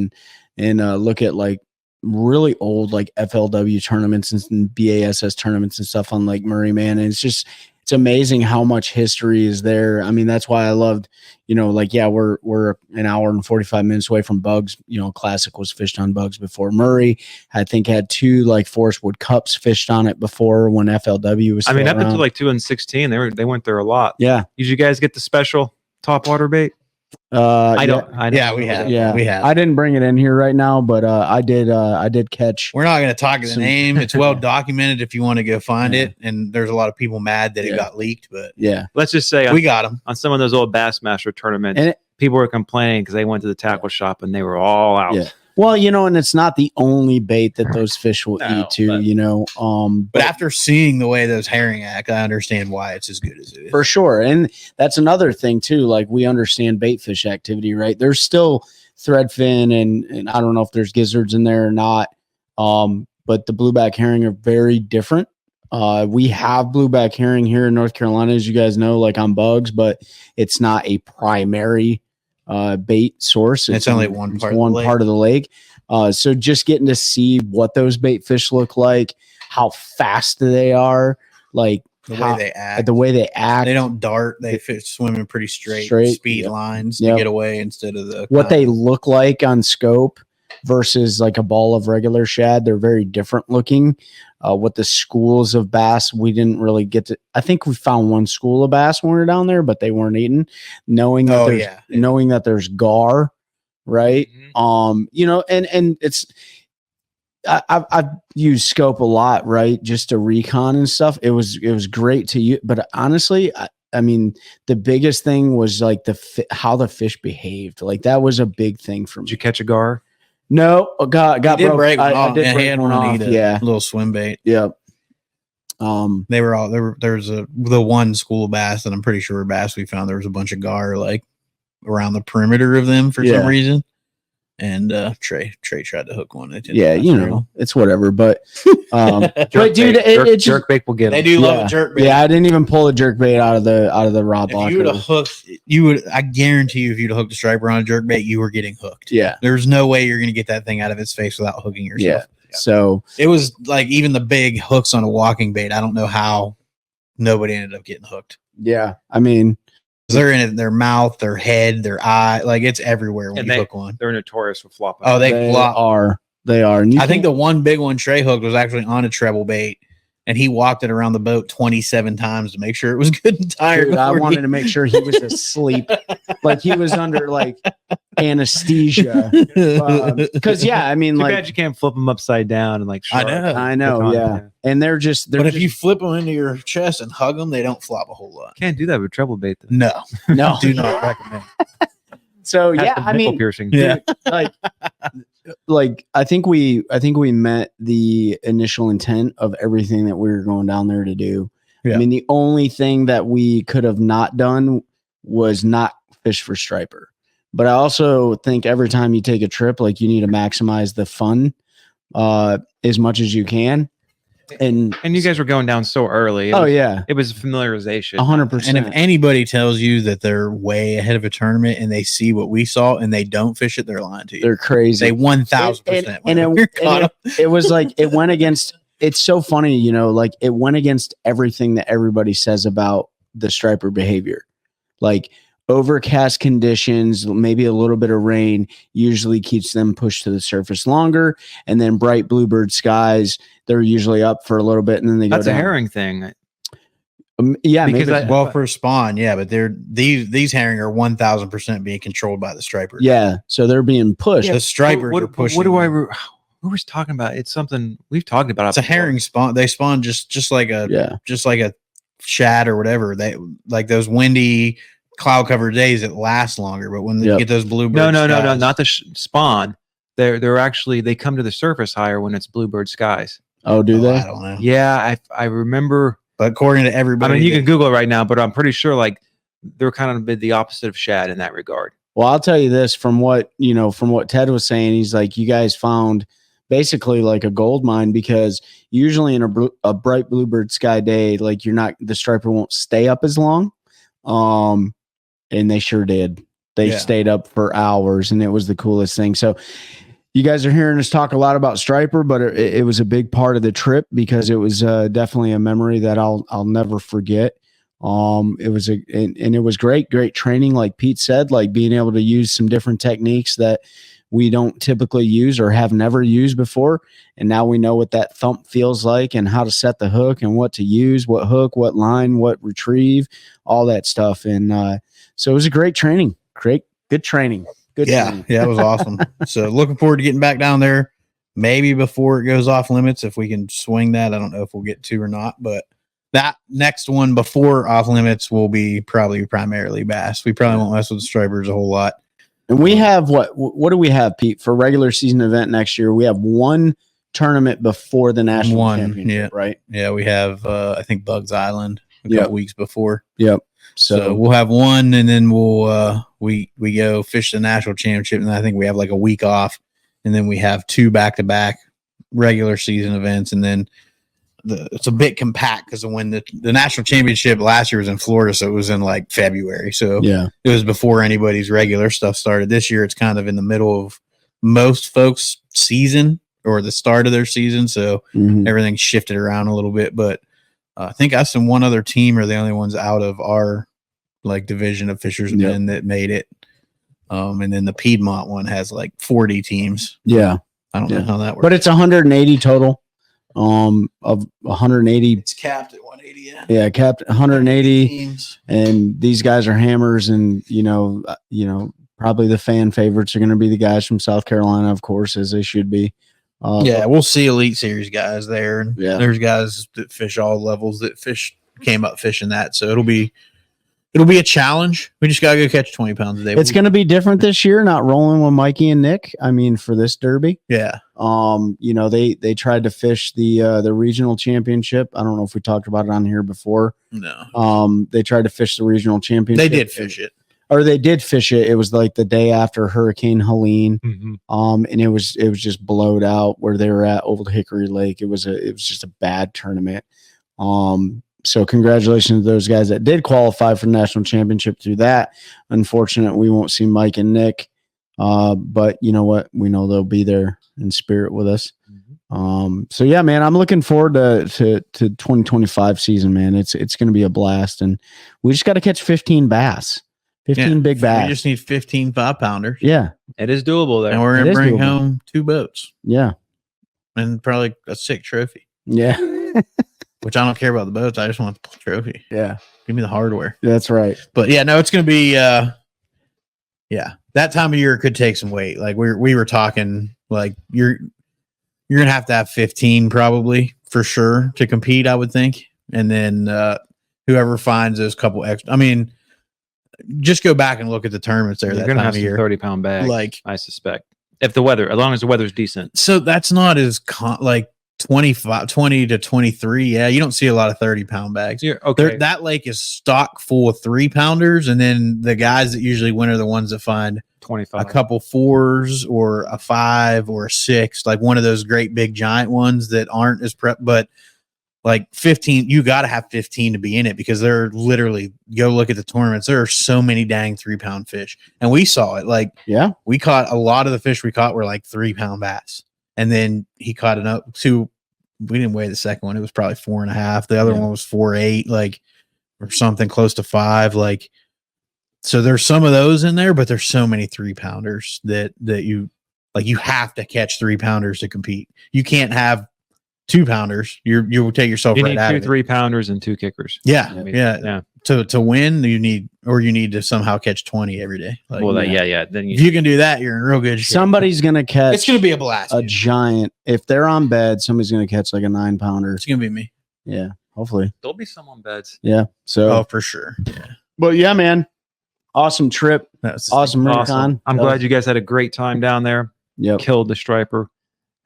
and look at like really old like FLW tournaments and BASS tournaments and stuff on Lake Murray, man. And it's amazing how much history is there. I mean, that's why I loved, you know, like, yeah, we're an hour and 45 minutes away from Bugs. You know, Classic was fished on Bugs before. Murray, I think, had 2 like Forest Wood Cups fished on it before when FLW was. I mean, up around. until like 2016, they went there a lot. Yeah. Did you guys get the special top water bait? I don't. Yeah, we have. Yeah, we have. I didn't bring it in here right now, but I did catch. We're not going to talk the name. It's well documented if you want to go find it. And there's a lot of people mad that it got leaked, but yeah, let's just say we got them on some of those old Bassmaster tournaments. People were complaining because they went to the tackle shop and they were all out. Yeah. Well, you know, and it's not the only bait that those fish will eat too, but, you know. But after seeing the way those herring act, I understand why it's as good as it is. For sure. And that's another thing too. Like, we understand bait fish activity, right? There's still threadfin and I don't know if there's gizzards in there or not. But the blueback herring are very different. We have blueback herring here in North Carolina, as you guys know, like on Bugs, but it's not a primary bait source. It's only one part of the lake. So just getting to see what those bait fish look like, how fast they are, like the way they act. They don't dart. They swim in pretty straight speed lines to get away instead of what they look like on scope versus like a ball of regular shad. They're very different looking. What the schools of bass, we didn't really get to. I think we found one school of bass when we were down there, but they weren't eaten. Knowing that there's gar, right? Mm-hmm. You know, and it's I've used scope a lot, right? Just to recon and stuff. It was great to use, but honestly, I mean, the biggest thing was like how the fish behaved. Like that was a big thing for me. Did you catch a gar? No, got broke. I did break one off. Yeah, little swim bait. Yeah. They were all there. There's the one school of bass that I'm pretty sure bass we found. There was a bunch of gar like around the perimeter of them for some reason. And Trey tried to hook one. You know, it's whatever. But but dude, jerk bait will get them. They do love a jerk bait. Yeah, I didn't even pull a jerk bait out of the rod blocker. If you would have hooked, I guarantee you, if you'd have hooked a striper on a jerk bait, you were getting hooked. Yeah, there's no way you're gonna get that thing out of its face without hooking yourself. Yeah. So it was like even the big hooks on a walking bait. I don't know how nobody ended up getting hooked. Yeah, I mean. They're in their mouth, their head, their eye, like it's everywhere when you hook one. They're notorious for flopping. Oh, they flop. They are. I think the one big one Trey hooked was actually on a treble bait, and he walked it around the boat 27 times to make sure it was good and tired. Dude, I wanted to make sure he was asleep, like he was under like anesthesia. Because I mean, too like bad you can't flip them upside down and like. I know, yeah. And they're but if you flip them into your chest and hug them, they don't flop a whole lot. Can't do that with treble bait. Though. No, do not recommend. So I mean, piercing. Yeah, like I think we met the initial intent of everything that we were going down there to do. Yeah. I mean, the only thing that we could have not done was not fish for striper. But I also think every time you take a trip, like you need to maximize the fun as much as you can. And you guys were going down so early. It was familiarization. 100%. And if anybody tells you that they're way ahead of a tournament and they see what we saw and they don't fish it, they're lying to you. They're crazy. They 1000%. And it was like it went against. It's so funny, you know, like it went against everything that everybody says about the striper behavior. Like overcast conditions, maybe a little bit of rain usually keeps them pushed to the surface longer. And then bright bluebird skies, they're usually up for a little bit and then they go down. That's a herring thing. Yeah, because for spawn, but these herring are 1000% being controlled by the striper. Yeah, so they're being pushed. The stripers are pushing. Who was talking about? It's something we've talked about. It's a herring spawn. They spawn just like a shad or whatever. They like those windy cloud covered days that last longer, but when they get those bluebird no, not the spawn. They're actually they come to the surface higher when it's bluebird skies. Oh, do they? I don't know. Yeah, I remember. But according to everybody, I mean, you can Google it right now, but I'm pretty sure like they're kind of the opposite of shad in that regard. Well, I'll tell you this from what Ted was saying. He's like, you guys found basically like a gold mine, because usually in a bright bluebird sky day, like the striper won't stay up as long. And they sure did. They stayed up for hours, and it was the coolest thing. So you guys are hearing us talk a lot about striper, but it was a big part of the trip because it was definitely a memory that I'll never forget. It was and it was great training, like Pete said, like being able to use some different techniques that we don't typically use or have never used before. And now we know what that thump feels like and how to set the hook and what to use, what hook, what line, what retrieve, all that stuff. And so it was a great training. Good training. Yeah, it was awesome. So looking forward to getting back down there, maybe before it goes off limits, if we can swing that. I don't know if we'll get to or not, but that next one before off limits will be probably primarily bass. We probably won't mess with the stripers a whole lot. And we have what do we have, Pete, for regular season event next year? We have one tournament before the national championship, right? Yeah, we have I think Bugs Island a couple weeks before. Yep. So we'll have one, and then we'll we go fish the national championship, and I think we have like a week off, and then we have 2 back-to-back regular season events, and then it's a bit compact because when the national championship last year was in Florida, so it was in like February. So it was before anybody's regular stuff started. This year, it's kind of in the middle of most folks' season or the start of their season, so everything's shifted around a little bit, but. I think us and one other team are the only ones out of our like division of fishermen that made it. And then the Piedmont one has like 40 teams. Yeah. I don't know how that works. But it's 180 total. Of 180. It's capped at 180. Yeah, capped 180 teams. And these guys are hammers, and you know, probably the fan favorites are going to be the guys from South Carolina, of course, as they should be. We'll see Elite Series guys there. And there's guys that fish all levels that came up fishing that. So it'll be a challenge. We just gotta go catch 20 pounds a day. It's going to be different this year, not rolling with Mikey and Nick. I mean, for this derby. Yeah. They tried to fish the regional championship. I don't know if we talked about it on here before. No. They tried to fish the regional championship. They did fish it. Or they did fish it. It was like the day after Hurricane Helene. And it was just blowed out where they were at Old Hickory Lake. It was just a bad tournament. So congratulations to those guys that did qualify for the national championship through that. Unfortunate, we won't see Mike and Nick. But you know what? We know they'll be there in spirit with us. So yeah, man, I'm looking forward to 2025 season, man. It's going to be a blast, and we just got to catch 15 bass. 15 big bass. We just need 15 5-pounders. Yeah. It is doable there. And we're going to bring home 2 boats. Yeah. And probably a sick trophy. Yeah. Which I don't care about the boats. I just want the trophy. Yeah. Give me the hardware. That's right. But yeah, no, it's going to be, that time of year could take some weight. Like we were talking, like you're going to have 15 probably for sure to compete, I would think. And then whoever finds those couple extra, I mean, just go back and look at the tournaments there. You're that going to time have of some year. 30-pound bags, like I suspect. If the weather, as long as the weather's decent. So that's not as like 20 to 23. Yeah, you don't see a lot of 30-pound bags. Okay. That lake is stock full of 3-pounders, and then the guys that usually win are the ones that find 25, a couple 4s or a 5 or a 6, like one of those great big giant ones that aren't as prep, but like 15, you got to have 15 to be in it, because they're literally, go look at the tournaments. There are so many dang 3-pound fish. And we saw it. Like, we caught a lot of the fish we caught were like 3-pound bass. And then he caught it up to, we didn't weigh the second one. It was probably 4.5. The other one was 4.8, like, or something close to 5. Like, so there's some of those in there, but there's so many 3-pounders that you have to catch 3-pounders to compete. You can't have 2-pounders. You will take yourself right out of it. 2 3-pounders and 2 kickers. Yeah. To win, you need to somehow catch 20 every day. Like, Then if you can do that, you're in real good shape. Somebody's gonna catch. It's gonna be a blast. A giant. If they're on bed, somebody's gonna catch like a 9-pounder. It's gonna be me. Yeah, hopefully. There'll be some on beds. Yeah. So. For sure. Yeah. But yeah, man. Awesome trip. Awesome. I'm glad you guys had a great time down there. Yep. Killed the striper.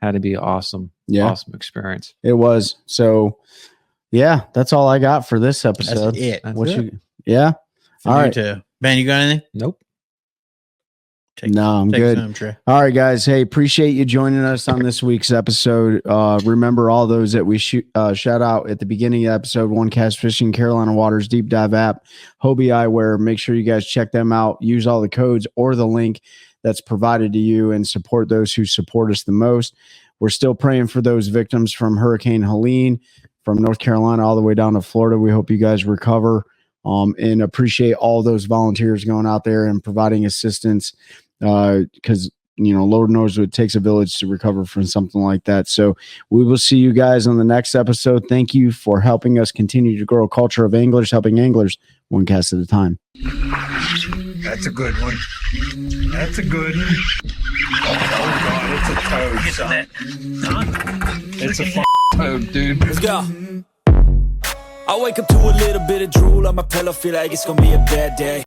Had to be awesome. Yeah. Awesome experience. It was. So yeah, that's all I got for this episode. That's it. Yeah. All right. Ben, you got anything? Nope. I'm good. Some, Trey. All right, guys. Hey, appreciate you joining us on this week's episode. Remember all those that we shout out at the beginning of the episode: OneCast Fishing, Carolina Waters Deep Dive app, Hobie Eyewear. Make sure you guys check them out. Use all the codes or the link that's provided to you and support those who support us the most. We're still praying for those victims from Hurricane Helene from North Carolina all the way down to Florida. We hope you guys recover and appreciate all those volunteers going out there and providing assistance because, Lord knows it takes a village to recover from something like that. So we will see you guys on the next episode. Thank you for helping us continue to grow a culture of anglers, helping anglers one cast at a time. That's a good one. That's a good one. Oh, God, it's a toad, son. It's a f***ing toad, dude. Let's go. I wake up to a little bit of drool on my pillow, feel like it's gonna be a bad day.